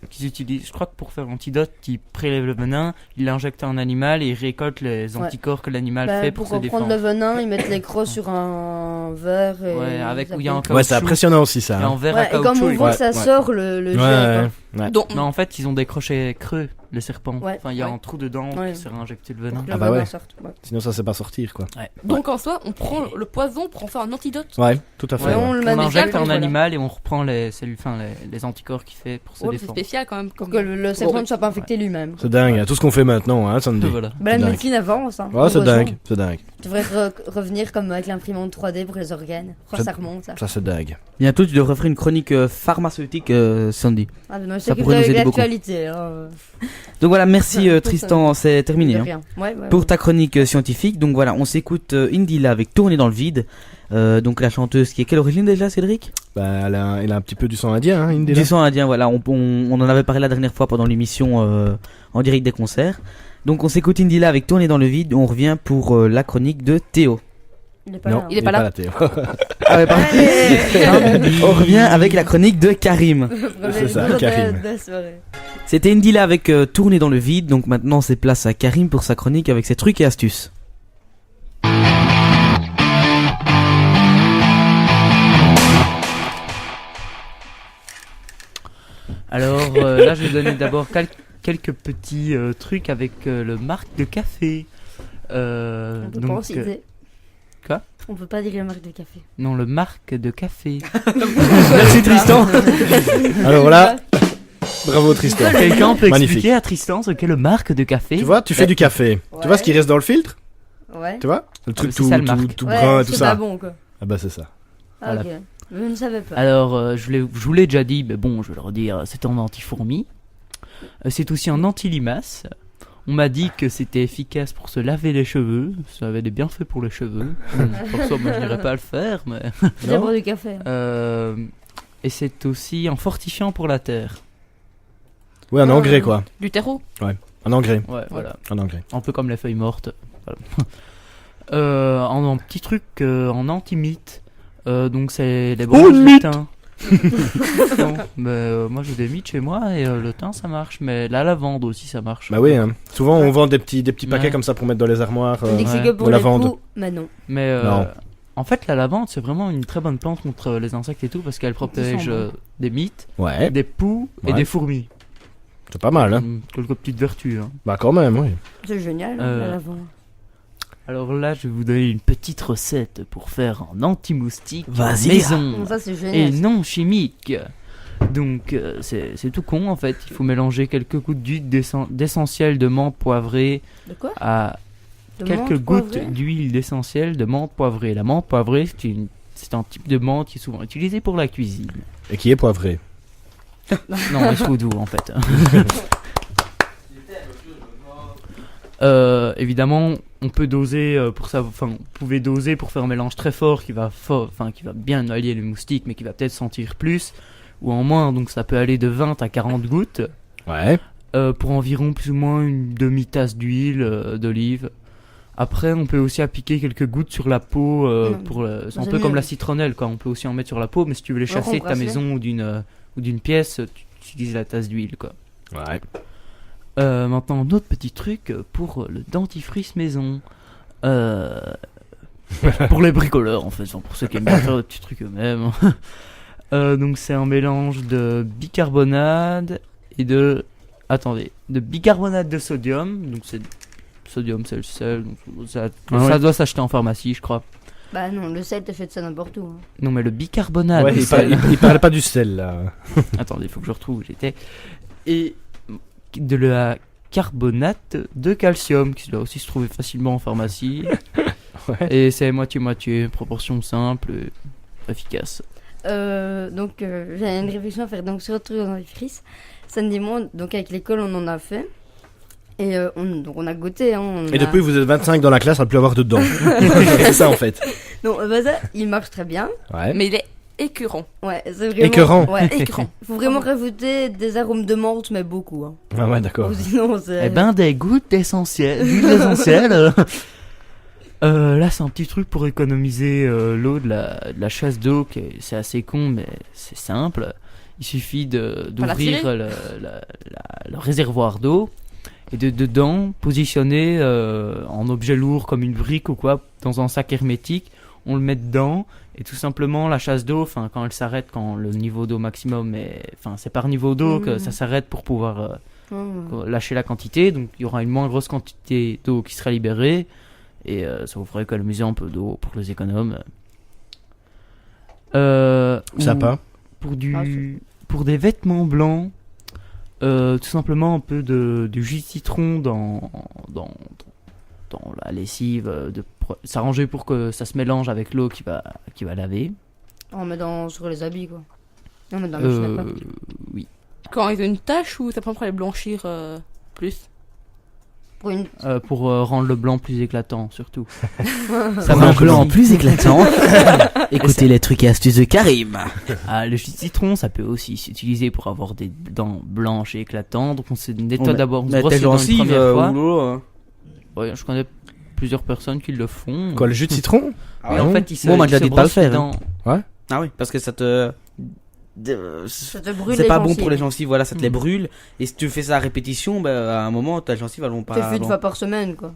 qu'ils utilisent. Je crois que pour faire l'antidote, ils prélèvent le venin, ils l'injectent à un animal et ils récoltent les Ouais. anticorps que l'animal Bah, fait pour se prendre défendre. le venin, ils mettent les crocs sur un verre. Et Ouais, avec ça où il y a un fait- Ouais, c'est caoutchouc. impressionnant aussi, ça. Et en hein. verre Ouais, à et comme caoutchouc. on voit Ouais, que ça ouais. sort le jet, Ouais, quoi. ouais. Donc, Non, en fait, ils ont des crochets creux, les serpents. Ouais. Enfin, il y a Ouais. un trou dedans Ouais. qui sert à injecter le venin. Pour que le Ah bah venin ouais. sorte. Ouais. Sinon, ça sait pas sortir, quoi. donc en soi, on prend le poison pour en faire un antidote. Ouais, tout à fait. Ouais, ouais. on le On manipule, injecte un voilà. animal et on reprend les cellules, enfin les anticorps qu'il fait pour se Ouais, c'est défendre. spécial quand même. Pour Comme... que le serpent ne soit pas infecté lui-même. C'est dingue, hein, tout ce qu'on fait maintenant, hein, Sandy. Voilà. Bah, la dingue. médecine avance. Hein, Ouais, c'est heureusement. dingue, c'est dingue. Tu devrais revenir comme avec l'imprimante 3D pour les organes. Oh, C'est- ça remonte, ça. Ça, c'est dingue. Bientôt, tu devrais faire une chronique pharmaceutique, Sandy. Ah, mais moi, je Ça sais que pourrait nous vous aider avez beaucoup. l'actualité. Hein. Donc voilà, merci Ouais, Tristan, c'est terminé. De hein. rien. Ouais, ouais, Pour ouais. ta chronique scientifique, donc voilà, on s'écoute Indila avec Tourner dans le vide. Donc la chanteuse qui est quelle origine déjà, Cédric? Bah, elle a un petit peu du sang indien, hein, Indila. Du sang indien, voilà, on en avait parlé la dernière fois pendant l'émission en direct des concerts. Donc on s'écoute Indila avec Tourner dans le vide, on revient pour la chronique de Théo. Il est pas Non, là. Il est pas là. Théo. Ah ouais, pardon. On revient avec la chronique de Karim. C'est ça, Premier Karim. de la soirée. C'était Indy là avec Tourner dans le vide, donc maintenant c'est place à Karim pour sa chronique avec ses trucs et astuces. Alors là, je vais donner d'abord quelques petits trucs avec le marque de café. On peut pas en citer. quoi On peut pas dire la marque de café. Non, le marque de café. Merci Tristan. Alors là, bravo Tristan. Quelqu'un peut Magnifique. expliquer à Tristan ce qu'est le marque de café? Tu vois, tu fais du café. Tu vois Ouais. ce qui reste dans le filtre? Ouais. Tu vois? Le truc c'est tout, ça, le tout, marque. tout Ouais, brun et tout c'est ça. pas bon quoi. Ah bah c'est ça. Ah, Voilà. ok. Je ne savais pas. Alors, je vous l'ai déjà dit, mais bon, je vais le redire, c'est en anti-fourmi. C'est aussi en anti-limaces. On m'a dit que c'était efficace pour se laver les cheveux. Ça avait des bienfaits pour les cheveux. Pour ça, moi, je n'irais pas le faire, mais... C'est boire du café. Et c'est aussi en fortifiant pour la terre. Ouais, un engrais quoi. Du terreau. Un engrais. Ouais, voilà. Un engrais. Un peu comme les feuilles mortes. Voilà. En petit truc en anti-mythe. Donc c'est les branches de thym. Non, mais moi j'ai des mythes chez moi et le thym ça marche, mais la lavande aussi ça marche. Bah oui, hein. Souvent on vend des petits paquets Ouais. comme ça pour mettre dans les armoires. On dit que c'est ouais. que pour De les lavande. poux, mais non. Mais Non. en fait la lavande c'est vraiment une très bonne plante contre les insectes et tout parce qu'elle protège bon. des mythes, Ouais, des poux et Ouais. des fourmis. c'est pas mal, hein. Quelques petites vertus. Hein. Bah quand même, oui. C'est génial, Euh, la lavande. Alors là je vais vous donner une petite recette pour faire un anti-moustique Vas-y. maison. Bon, ça c'est Et génial. non chimique. Donc c'est tout con en fait. Il faut mélanger quelques gouttes d'huile d'essentiel de menthe poivrée De quoi à De quelques menthe gouttes poivrée d'huile d'essentiel de menthe poivrée. La menthe poivrée c'est un type de menthe qui est souvent utilisé pour la cuisine. Et qui est poivré. Non, il se fout d'où en fait. Évidemment, on peut doser pour ça. Enfin, vous pouvez doser pour faire un mélange très fort qui va qui va bien allier les moustiques, mais qui va peut-être sentir plus ou en moins. Donc ça peut aller de 20 à 40 gouttes Ouais. pour environ plus ou moins une demi-tasse d'huile d'olive. Après, on peut aussi appliquer quelques gouttes sur la peau c'est un c'est peu comme mieux. la citronnelle, quoi. On peut aussi en mettre sur la peau, mais si tu veux les chasser de ta bracelet. maison ou d'une pièce, tu utilises la tasse d'huile, quoi. Ouais. Maintenant, un autre petit truc pour le dentifrice maison. Pour les bricoleurs, en fait, enfin, pour ceux qui aiment bien faire des petits trucs eux-mêmes. Donc, c'est un mélange de bicarbonate et de bicarbonate de sodium. Donc, sodium, c'est le sel. Donc, ça ouais. doit s'acheter en pharmacie, je crois. Bah non, le sel t'as fait de ça n'importe où. Hein. Non, mais le bicarbonate Ouais, de il sel. parlait pas du sel là. Attendez, il faut que je retrouve où j'étais. Et de la carbonate de calcium qui doit aussi se trouver facilement en pharmacie. Ouais. Et c'est moitié-moitié, proportion simple, efficace. Donc j'ai une réflexion à faire. Donc sur notre dentifrice, samedi mois, donc avec l'école on en a fait. Et donc on a goûté. Hein, on Et a- depuis vous êtes 25 dans la classe à ne plus avoir de dents. C'est ça en fait. Non, bah ça, il marche très bien. Ouais. Mais il est écœurant. Ouais, c'est vraiment. Écœurant. Ouais, Écœurant. faut vraiment rajouter des arômes de menthe, mais beaucoup. Hein. Ah ouais, d'accord. Ou sinon, c'est. Eh ben, des gouttes d'essentiel, d'huile essentielle. Là, c'est un petit truc pour économiser l'eau de la chasse d'eau. C'est assez con, mais c'est simple. Il suffit d'ouvrir tirer. le réservoir d'eau et dedans positionner en objet lourd comme une brique ou quoi dans un sac hermétique. On le met dedans et tout simplement la chasse d'eau, quand elle s'arrête, quand le niveau d'eau maximum c'est par niveau d'eau que ça s'arrête pour pouvoir lâcher la quantité. Donc il y aura une moins grosse quantité d'eau qui sera libérée et ça vous fera économiser un peu d'eau pour les économes. Sympa. Pour des vêtements blancs, tout simplement un peu de jus de citron dans la lessive, s'arranger pour que ça se mélange avec l'eau qui va laver. On met sur les habits, quoi. On met dans la machine à papier. Oui. Quand il y a une tache ou t'as pas pour les blanchir plus? Pour Pour rendre le blanc plus éclatant, surtout. Ça va un blanc plus éclatant. Écoutez les trucs et astuces de Karim. Le jus de citron, ça peut aussi s'utiliser pour avoir des dents blanches et éclatantes. Donc on se nettoie On d'abord, on se met brosse tes les dents une gencives, première fois. ou l'eau, hein. Ouais, je connais plusieurs personnes qui le font. Quoi, le jus de citron? Mais en fait, ils se, Moi, on m'a ils déjà se dit de pas le brossent les faire, hein. dents. Ah oui, parce que ça te. Ça te brûle C'est les pas bon gencives. pour les gencives, voilà, ça te les Mm. brûle. Et si tu fais ça à répétition, bah, à un moment, ta gencive, elles vont pas. Tu fais une bon. fois par semaine, quoi.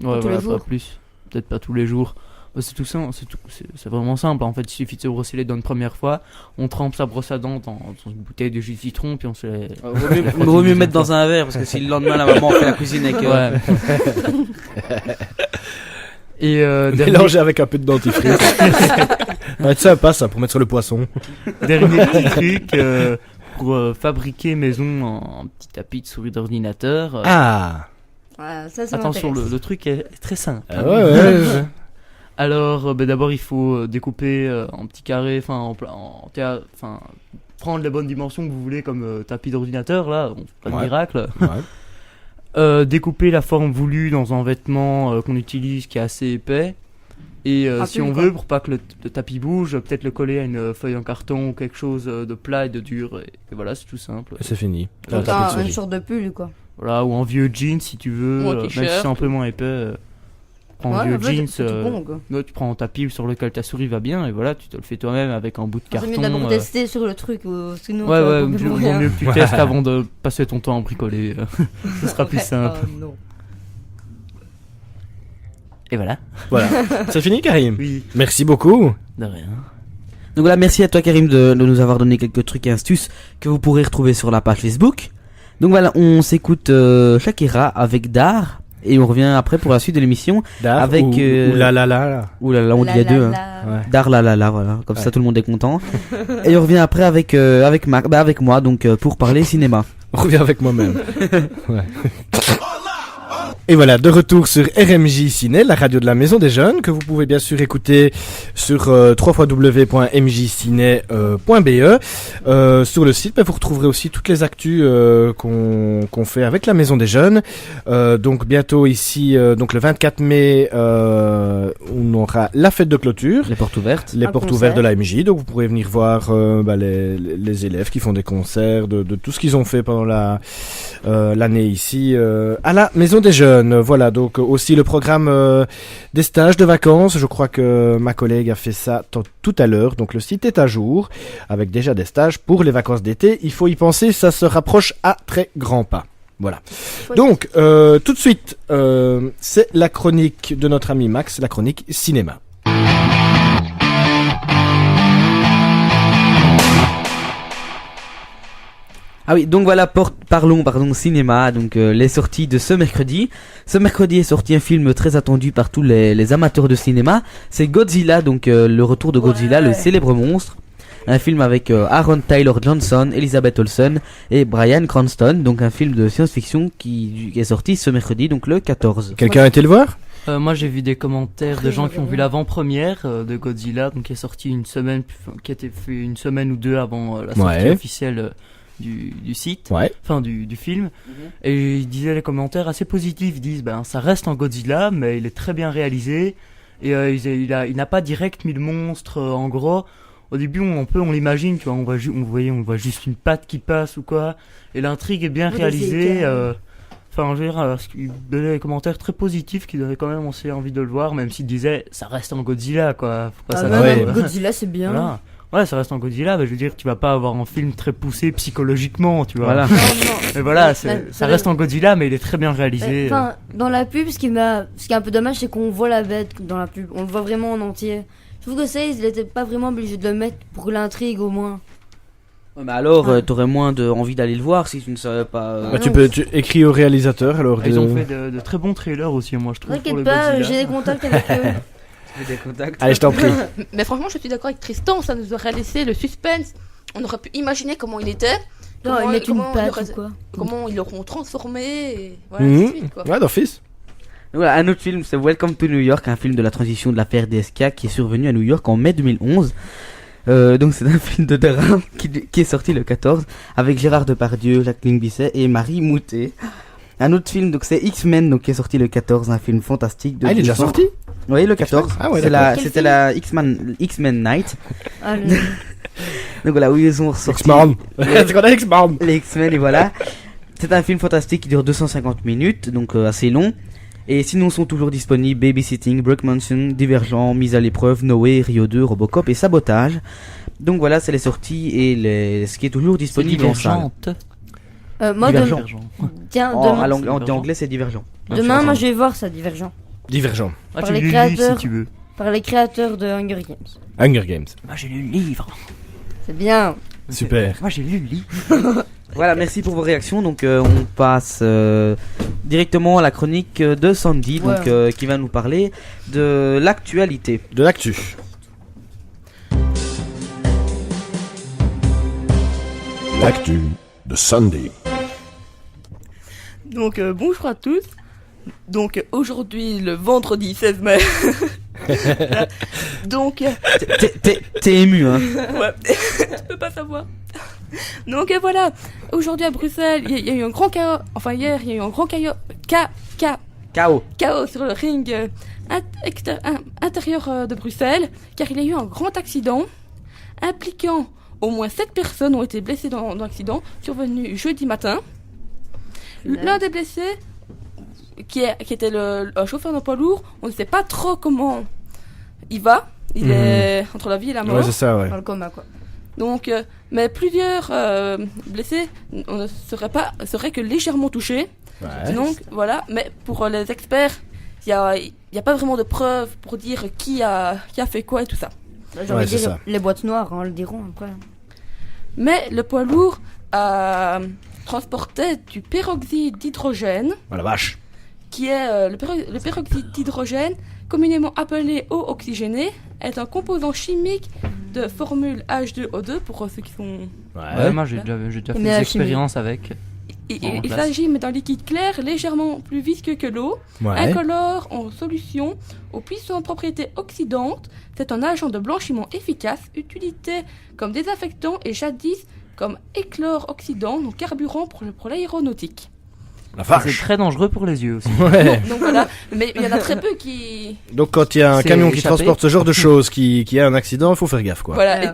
Ouais, tous les voilà, jours. pas plus. Peut-être pas tous les jours. C'est tout ça, c'est vraiment simple. En fait, il suffit de se brosser les dents une première fois. On trempe sa brosse à dents dans une bouteille de jus de citron, puis on se les. Vaut mieux mettre dans un verre parce que si le lendemain la maman fait la cuisine avec. Ouais. Et Mélanger avec un peu de dentifrice. Ça va être sympa ça pour mettre sur le poisson. dernier petit truc pour fabriquer maison en petit tapis de souris d'ordinateur. Ah. Ouais, ça Attention, m'intéresse. le truc est très simple. Ouais. Alors, d'abord, il faut découper en petits carrés, enfin, enfin, prendre les bonnes dimensions que vous voulez comme tapis d'ordinateur, là, pas de Ouais. miracle. Ouais. Découper la forme voulue dans un vêtement qu'on utilise qui est assez épais. Et Un si pull, on quoi. veut, pour pas que le tapis bouge, peut-être le coller à une feuille en carton ou quelque chose de plat et de dur. Et voilà, c'est tout simple. C'est fini. Donc, T'as plus de une souris. sorte de pull, quoi. Voilà, ou en vieux jeans si tu veux, Ou un même si t-shirt. c'est un peu moins épais. Prends un Ouais, vieux en fait, jeans, c'est tout bon, quoi. ouais, tu prends un tapis sur lequel ta souris va bien et voilà, tu te le fais toi-même avec un bout de C'est carton. mieux d'abord tester sur le truc, sinon Ouais, tu vas ouais, pas vaut rien. mieux que tu testes avant de passer ton temps à bricoler. Ce sera plus Ouais, simple. oh non. Et voilà. Voilà. C'est fini, Karim? Oui, Merci beaucoup. de rien. Donc voilà, merci à toi Karim de nous avoir donné quelques trucs et astuces que vous pourrez retrouver sur la page Facebook. Donc voilà, on s'écoute Shakira avec Dar et on revient après pour la suite de l'émission. Dar Avec, ou la la la. Ouh là là, on dit les deux. Hein. Ouais. Dar la, voilà, comme Ouais. ça tout le monde est content. Et on revient après avec avec moi donc pour parler cinéma. On revient avec moi-même. Ouais. Et voilà, de retour sur RMJ Ciné, la radio de la Maison des Jeunes, que vous pouvez bien sûr écouter sur www.mjciné.be. Sur le site, vous retrouverez aussi toutes les actus qu'on fait avec la Maison des Jeunes. Donc bientôt ici, donc le 24 mai, on aura la fête de clôture. Les portes ouvertes. Les Un portes concert. ouvertes de la MJ, donc vous pourrez venir voir les élèves qui font des concerts, de tout ce qu'ils ont fait pendant l'année ici à la Maison des Jeunes. Voilà, donc aussi le programme des stages de vacances. Je crois que ma collègue a fait ça tout à l'heure. Donc le site est à jour avec déjà des stages pour les vacances d'été. Il faut y penser, ça se rapproche à très grands pas. Voilà. Ouais. Donc tout de suite, c'est la chronique de notre ami Max, la chronique cinéma. Ah oui, donc voilà, parlons cinéma, donc les sorties de ce mercredi. Ce mercredi est sorti un film très attendu par tous les amateurs de cinéma. C'est Godzilla, donc le retour de Godzilla, le célèbre monstre. Un film avec Aaron Taylor Johnson, Elizabeth Olsen et Bryan Cranston. Donc un film de science-fiction qui est sorti ce mercredi, donc le 14. Quelqu'un a été le voir? Moi j'ai vu des commentaires de gens qui ont vu l'avant-première de Godzilla, donc qui est sorti qui a été fait une semaine ou deux avant la sortie Ouais. officielle du site, Ouais. enfin du film. Et ils disaient les commentaires assez positifs, ils disent ben ça reste un Godzilla mais il est très bien réalisé et il n'a pas direct mis le monstre en gros. Au début on l'imagine, tu vois, on voit juste une patte qui passe ou quoi, et l'intrigue est bien Ouais, réalisée. c'est Enfin, je veux dire, il donnait des commentaires très positifs qui donnaient quand même assez envie de le voir, même s'il disait ça reste un Godzilla, quoi. Faut pas Ah s'attendre. non, non, Godzilla c'est bien. Voilà. Ouais, ça reste un Godzilla, mais je veux dire, tu vas pas avoir un film très poussé psychologiquement, tu vois. Voilà. Non, non. Mais voilà, Ouais, ça reste un Godzilla, mais il est très bien réalisé. Enfin, dans la pub, ce qui est un peu dommage, c'est qu'on voit la bête dans la pub. On le voit vraiment en entier. Je trouve que ça, ils n'étaient pas vraiment obligés de le mettre pour l'intrigue au moins. Ouais, mais alors, t'aurais moins envie d'aller le voir si tu ne savais pas. Bah, tu écris au réalisateur alors. Ils ont fait de très bons trailers aussi, moi je trouve. pour T'inquiète le pas, Godzilla. j'ai des contacts avec eux. Des contacts. Allez, je t'en prie. Mais franchement, je suis d'accord avec Tristan, ça nous aurait laissé le suspense. On aurait pu imaginer comment il était, Non, ils mettent une comment patte il ou quoi. comment ils l'auront transformé, et voilà, Mhm. ainsi de suite, quoi. Ouais, d'office. Voilà, un autre film, c'est Welcome to New York, un film de la transition de l'affaire DSK qui est survenu à New York en mai 2011. Donc c'est un film de drame qui est sorti le 14 avec Gérard Depardieu, Jacqueline Bisset et Marie Moutet. Un autre film, donc c'est X-Men, donc qui est sorti le 14, un film fantastique. De Ah, il est déjà 200. sorti? Oui, le 14. Ah ouais, C'est d'accord. Quel c'était film la X-Men Night. Ah, Donc voilà, où ils ont ressorti X-Man. C'est qu'on a X-Man. les X-Men et voilà. C'est un film fantastique qui dure 250 minutes, donc assez long. Et sinon sont toujours disponibles Babysitting, Broke Mansion, Divergent, Mise à l'épreuve, Noé, Rio 2, Robocop et Sabotage. Donc voilà, c'est les sorties et ce qui est toujours disponible en salle. Moi, Divergent. tiens, En anglais, c'est Divergent. demain, moi, je vais voir ça, Divergent. Divergent. Ah, Par tu les lis créateurs. si tu veux. Par les créateurs de Hunger Games. Hunger Games. Moi j'ai lu le livre. C'est bien. Super. Moi j'ai lu le livre. Voilà, merci pour vos réactions. Donc on passe directement à la chronique de Sandy, donc qui va nous parler de l'actualité. De l'actu. L'actu de Sandy. Donc bonjour à tous. Donc aujourd'hui le vendredi 16 mai. Donc T'es ému, hein? ouais, tu peux pas savoir. Donc voilà, aujourd'hui à Bruxelles, il y a eu un grand chaos. Enfin hier, il y a eu un grand Chaos. chaos sur le ring intérieur de Bruxelles, car il y a eu un grand accident impliquant au moins 7 personnes ont été blessées dans l'accident survenu jeudi matin. L'un des blessés, qui était le chauffeur d'un poids lourd, on ne sait pas trop comment il va. Il est entre la vie et la mort. Ouais, c'est ça, ouais. Dans le coma, quoi. Donc, mais plusieurs blessés ne seraient que légèrement touchés. Ouais. Donc voilà, mais pour les experts, il y a pas vraiment de preuves pour dire qui a fait quoi et tout ça. J'ai envie de c'est dire, ça. les boîtes noires, le diront après. Mais le poids lourd transportait du peroxyde d'hydrogène, Oh la vache. qui est le peroxyde d'hydrogène, communément appelé eau oxygénée, est un composant chimique de formule H2O2 pour ceux qui sont... Ouais, moi j'ai déjà fait Mais des la expériences avec. Il s'agit d'un liquide clair légèrement plus visqueux que l'eau, Ouais. incolore en solution, aux puissantes propriétés oxydantes. C'est un agent de blanchiment efficace, utilisé comme désinfectant et jadis comme échlore-oxydant, donc carburant pour l'aéronautique. La C'est vache. très dangereux pour les yeux aussi. Ouais. Donc voilà, mais il y en a très peu qui... Donc quand il y a un C'est camion qui échappé. transporte ce genre de choses, qui a un accident, il faut faire gaffe, quoi. Voilà. Ouais.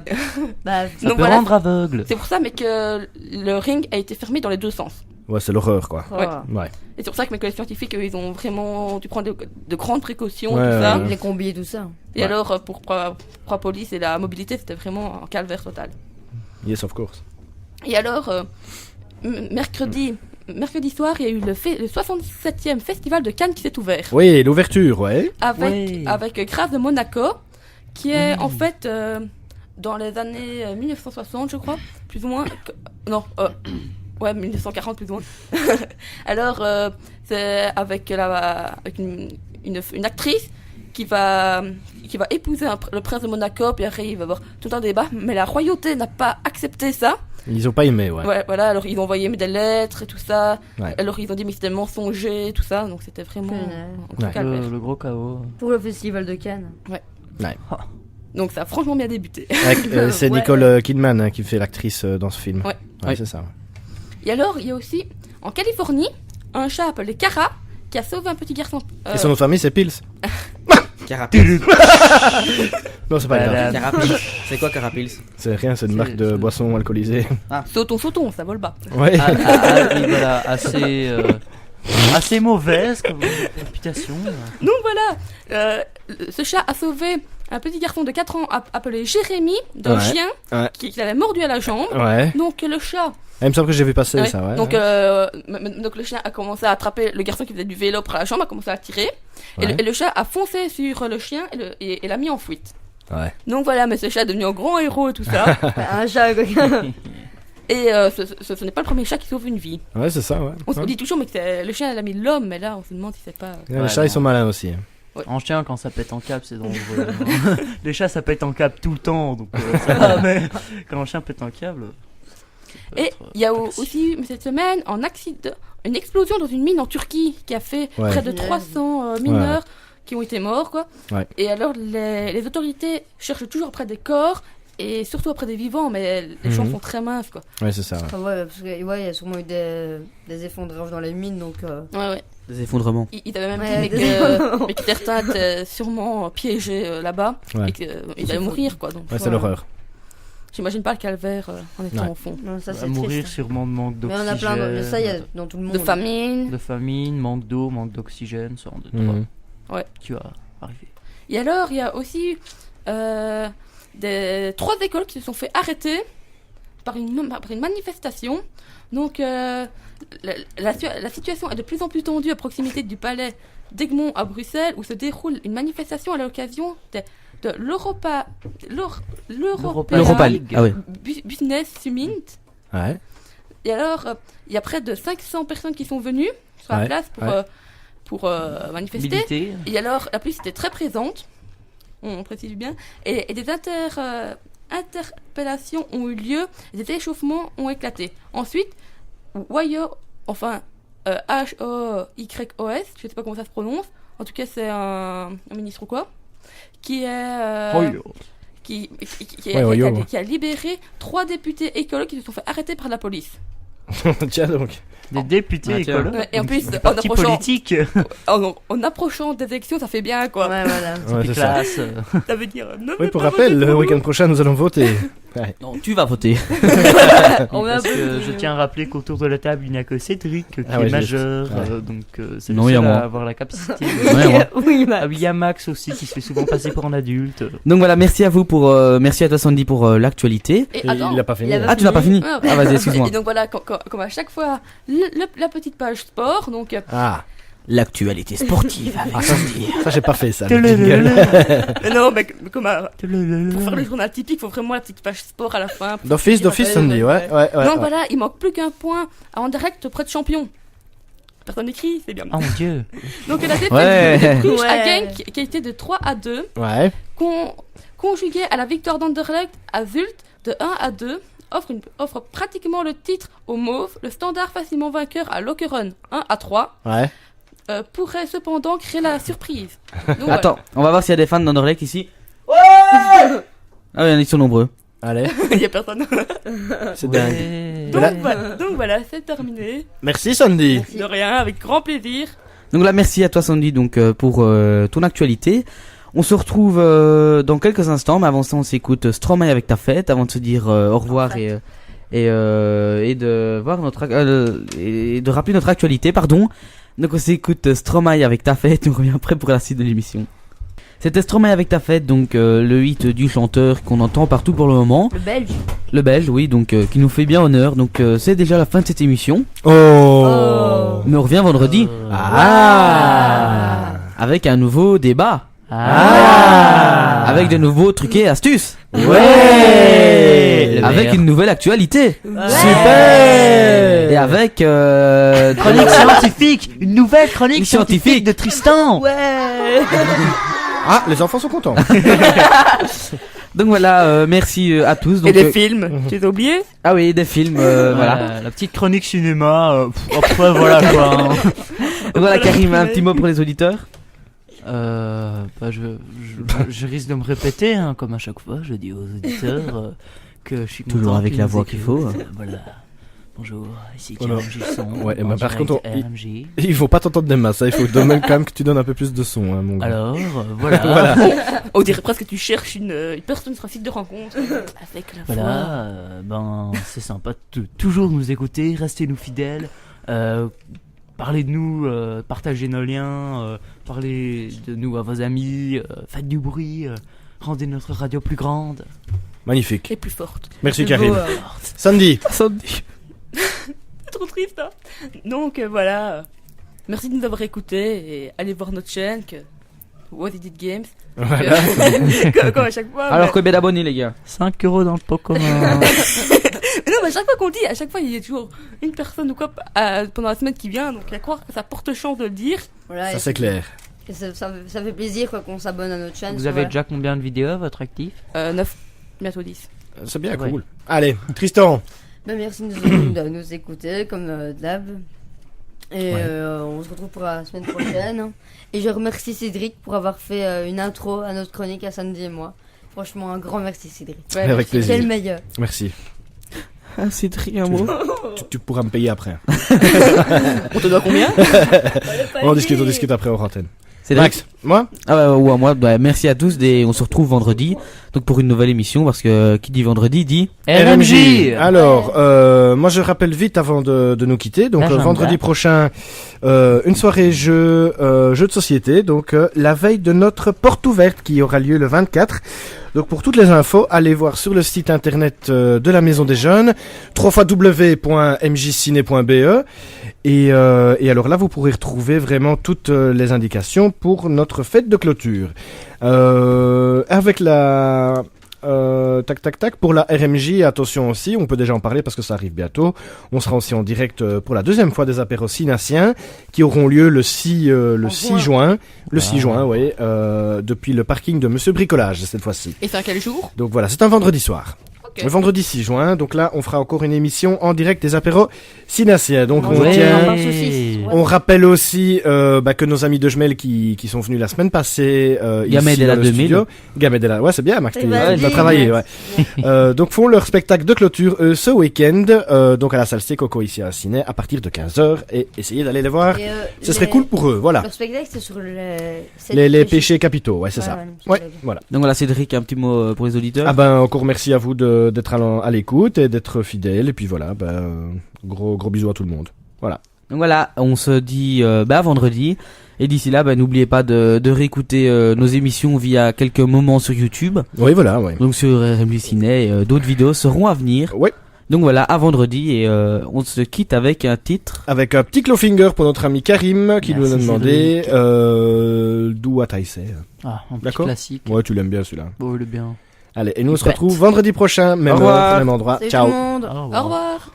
Bah, Ça Donc peut voilà, rendre aveugle. c'est pour ça mais que le ring a été fermé dans les deux sens. Ouais, c'est l'horreur, quoi. Ouais. Ouais. Et c'est pour ça que mes collègues scientifiques, eux, ils ont vraiment dû prendre de grandes précautions, Ouais, tout ça. ouais. les combis et tout ça. Et Ouais. alors, pour la police et la mobilité, c'était vraiment un calvaire total. Yes, of course. Et alors, mercredi soir, il y a eu le 67e festival de Cannes qui s'est ouvert. Oui, l'ouverture, ouais. Avec Grâce de Monaco, qui est en fait dans les années 1960, je crois, plus ou moins. Non, ouais, 1940 plus ou moins. Alors, c'est avec une actrice qui va épouser le prince de Monaco, puis après il va y avoir tout un débat, mais la royauté n'a pas accepté ça. Ils ont pas aimé, ouais. Ouais, voilà, alors ils ont envoyé des lettres et tout ça. Ouais. Alors ils ont dit mais c'était mensonger et tout ça, donc c'était vraiment un gros Ouais. calvaire. Le gros chaos. Pour le festival de Cannes. Donc ça a franchement bien débuté. C'est Ouais. Nicole Kidman hein, qui fait l'actrice dans ce film. Ouais. Ouais, c'est ça. Et alors il y a aussi en Californie un chat appelé Cara qui a sauvé un petit garçon. Et son nom de famille, c'est Pils. Carapils. Non, c'est pas grave. Carapils. C'est quoi Carapils? C'est rien, c'est une marque de boisson alcoolisée. Sautons, ça vole bas. Ouais. Oui, voilà, assez mauvaise comme réputation. Donc voilà, ce chat a sauvé un petit garçon de 4 ans appelé Jérémy d'un Ouais. chien Ouais. qui l'avait mordu à la jambe. Ouais. Donc le chat... Il me semble que j'ai vu passer Ouais. ça, ouais. Donc le chien a commencé à attraper le garçon qui faisait du vélo près de la jambe, a commencé à tirer. Ouais. Et le chat a foncé sur le chien et l'a mis en fuite. Ouais. Donc voilà, mais ce chat est devenu un grand héros et tout ça. Un chat, quoi. Et ce n'est pas le premier chat qui sauve une vie. Ouais, c'est ça, ouais. On se dit toujours mais que le chien elle a mis l'homme, mais là on se demande si c'est pas... Les chats, ils sont malins aussi. En chien, quand ça pète en cap, c'est dangereux. Les chats, ça pète en cap tout le temps, donc ça va, mais quand un chien pète un câble. Et il y a aussi eu cette semaine une explosion dans une mine en Turquie qui a fait Ouais. près de 300 mineurs qui ont été morts, quoi. Ouais. Et alors les autorités cherchent toujours après des corps et surtout après des vivants, mais les champs sont très minces, quoi. Ouais, c'est ça, ouais. Ah ouais, parce que ouais, il y a sûrement eu des effondrages dans les mines, donc. Ouais. Des effondrements. Ils avaient même Ouais, dit mais que certains étaient sûrement piégés là-bas Ouais. et qu'ils allaient mourir, quoi. Donc, Ouais, c'est l'horreur. j'imagine pas le calvaire en étant Ouais. au fond. Non, ça Va c'est mourir triste. sûrement de manque Mais d'oxygène. on a plein de... Ça, il y a dans tout le monde. De famine. De famine, manque d'eau, manque d'oxygène, ce genre de trucs. Mhm. Tu vas arriver. Et alors, il y a aussi 3 écoles qui se sont fait arrêter par une manifestation. Donc, la situation est de plus en plus tendue à proximité du palais d'Egmont à Bruxelles, où se déroule une manifestation à l'occasion de l'Europa League. Ah oui. Business Summit. Ouais. Et alors, il y a près de 500 personnes qui sont venues sur la Ouais, place ouais. pour manifester. Militer. Et alors, la police était très présente, on précise bien, et des interpellations ont eu lieu, et des échauffements ont éclaté. Ensuite, H-O-Y-O-S, je sais pas comment ça se prononce, en tout cas c'est un ministre ou quoi, qui est... qui a libéré 3 députés écolos qui se sont fait arrêter par la police. Tiens donc. Des députés Ah, tiens. écolos. Ouais, et en plus, des en partis approchant, politiques. en approchant des élections, ça fait bien quoi. Ouais, voilà. Ouais, c'est ça. Classe. Ça veut dire. Ne Oui, fais pour pas rappel, voter le pour week-end nous. prochain, nous allons voter. Ouais. Non, tu vas voter. On a un Parce peu que de- je tiens à rappeler qu'autour de la table, il n'y a que Cédric qui Ah ouais, est je majeur, l'ai- ouais. donc c'est Non, le il y a seul moi. à avoir la capacité. Ouais, moi. Oui, bah. Ah oui, il y a Max aussi qui se fait souvent passer pour un adulte. Donc voilà, merci à vous merci à toi Sandy pour l'actualité. Et Et attends. il a pas fini. il avait- Ah, tu n'as pas fini? Ouais, Ah, vas-y, excuse-moi. Et donc voilà, comme à chaque fois, la petite page sport, donc Ah, L'actualité sportive avec Sandy. ça j'ai pas fait ça. le jingle. non, mais comme pour faire le journal typique, il faut vraiment la petite page sport à la fin. D'office, Sandy, ouais. Donc ouais. voilà, il manque plus qu'un point à Anderlecht près de champion. Personne n'écrit, c'est bien. Oh mon dieu. Donc la défaite Ouais. de Bruges Ouais. à Genk qui a été de 3-2, Ouais. conjuguée à la victoire d'Anderlecht à Zult de 1-2, offre pratiquement le titre aux Mauves. Le Standard facilement vainqueur à Lokeren 1-3 Ouais. pourrait cependant créer la surprise. Donc, voilà. Attends, on va voir s'il y a des fans d'Anderlecht ici. Ah oui, ils sont nombreux. Allez, Il n'y a personne. c'est dingue. Ouais. Donc voilà, c'est terminé. Merci Sandy. De rien, avec grand plaisir. Donc là, merci à toi Sandy donc pour ton actualité. On se retrouve dans quelques instants, mais avant ça, on s'écoute Stromae avec ta fête avant de se dire au revoir et de voir et de rappeler notre actualité, pardon. Donc on s'écoute Stromae avec ta fête, on revient après pour la suite de l'émission. C'était Stromae avec ta fête, donc le hit du chanteur qu'on entend partout pour le moment, Le Belge. le belge, oui, donc qui nous fait bien honneur. Donc c'est déjà la fin de cette émission, Oh. mais on revient vendredi Ah. avec un nouveau débat, Ah. avec de nouveaux trucs et astuces, Ouais. Le avec meilleur. une nouvelle actualité, Super. et avec Chronique scientifique, une nouvelle chronique Une scientifique. scientifique de Tristan. Ouais. Ah, les enfants sont contents. donc voilà, merci à tous. Donc, Et des films, tu as oublié? ah oui, des films, voilà. La petite chronique cinéma. Après voilà quoi. Hein. Donc voilà, Karim, un petit mot pour les auditeurs. Je risque de me répéter, hein, comme à chaque fois. Je dis aux auditeurs que je suis Toujours content avec qu'ils la nous voix qu'il écoutent. faut. Voilà. Bonjour, ici Oh non. Karim Gisson. Ouais, en mais par direct contre, RMJ. Il faut pas t'entendre des masses, hein. Il faut même quand même que tu donnes un peu plus de son, hein, mon gars. Alors, voilà. Voilà. On dirait presque que tu cherches une personne sur un site de rencontre. Avec la Voilà, voix. c'est sympa de toujours nous écouter, restez-nous fidèles, parlez de nous, partagez nos liens, parlez de nous à vos amis, faites du bruit, rendez notre radio plus grande. Magnifique. Et plus forte. Merci C'est Karim. beau, hein. Sandy. C'est trop triste, hein. Donc voilà. Merci de nous avoir écoutés et allez voir notre chaîne que What Is It Games. Voilà. Comme à chaque fois. Alors, mais... combien d'abonnés, les gars? 5 € dans le pot commun. Mais non, mais à chaque fois qu'on le dit, à chaque fois il y a toujours une personne ou quoi pendant la semaine qui vient. Donc à croire que ça porte chance de le dire. Voilà, Ça et c'est clair. et ça fait plaisir quoi, qu'on s'abonne à notre chaîne. Vous ça avez va. déjà combien de vidéos à votre actif? 9, bientôt 10. C'est bien Ouais. cool. Allez, Tristan. Ben, merci de nous écouter comme d'hab. Et Ouais. on se retrouve pour la semaine prochaine. Et je remercie Cédric pour avoir fait une intro à notre chronique à Sandy et moi. Franchement, un grand merci Cédric. Ouais, Avec C'est le plaisir. meilleur. Merci. Ah, c'est très un mot. Tu pourras me payer après. On te doit combien? On discute après hors antenne. C'est Max, moi ou à moi. Bah, merci à tous et on se retrouve vendredi. Donc pour une nouvelle émission parce que qui dit vendredi dit RMJ. Alors, moi je rappelle vite avant de nous quitter. Donc L'agenda. vendredi prochain, une soirée jeu de société. Donc la veille de notre porte ouverte qui aura lieu le 24. Donc pour toutes les infos, allez voir sur le site internet de la Maison des Jeunes, www.mjciné.be. Et alors là, vous pourrez retrouver vraiment toutes les indications pour notre fête de clôture. Avec la... pour la RMJ, attention aussi, on peut déjà en parler parce que ça arrive bientôt. On sera aussi en direct pour la deuxième fois des apéros Sinaciens qui auront lieu le 6 juin. Le 6 juin, oui, depuis le parking de Monsieur Bricolage cette fois-ci. Et c'est à quel jour? Donc voilà, c'est un vendredi soir. Ok. Le vendredi 6 juin, donc là on fera encore une émission en direct des apéros Sinaciens. Donc on Ouais. tient... Pain saucisse, ouais. On rappelle aussi que nos amis de Jemel qui sont venus la semaine passée Gamed ici est là dans le 2000. studio. Gamed est là, ouais c'est bien Max, Eh tu ben, vas oui, travailler. Max. Ouais. Donc font leur spectacle de clôture ce week-end, donc à la salle C Coco ici à Ciné à partir de 15h et essayez d'aller les voir. Et, Ce serait cool pour eux, voilà. Leur spectacle, c'est sur Les péchés capitaux, ouais c'est Ouais, ça. ouais, Ouais, c'est ça. voilà. Donc voilà Cédric, un petit mot pour les auditeurs. Ah ben encore merci à vous d'être à l'écoute et d'être fidèles et puis voilà, gros bisous à tout le monde. Voilà. Donc voilà, on se dit à vendredi. Et d'ici là, n'oubliez pas de réécouter nos émissions via quelques moments sur YouTube. Oui voilà, ouais. Donc sur RMJ Ciné, d'autres vidéos seront à venir. Ouais. Donc voilà, à vendredi et on se quitte avec un titre. Avec un petit clawfinger pour notre ami Karim qui nous a Merci, demandé Do What I Say. Ah, un petit D'accord. classique. Ouais, tu l'aimes bien celui-là. Oh, le bien. Allez, et nous on se Bête. retrouve vendredi prochain, même Au revoir. heure, même endroit. Salut Ciao. tout le monde. Au revoir.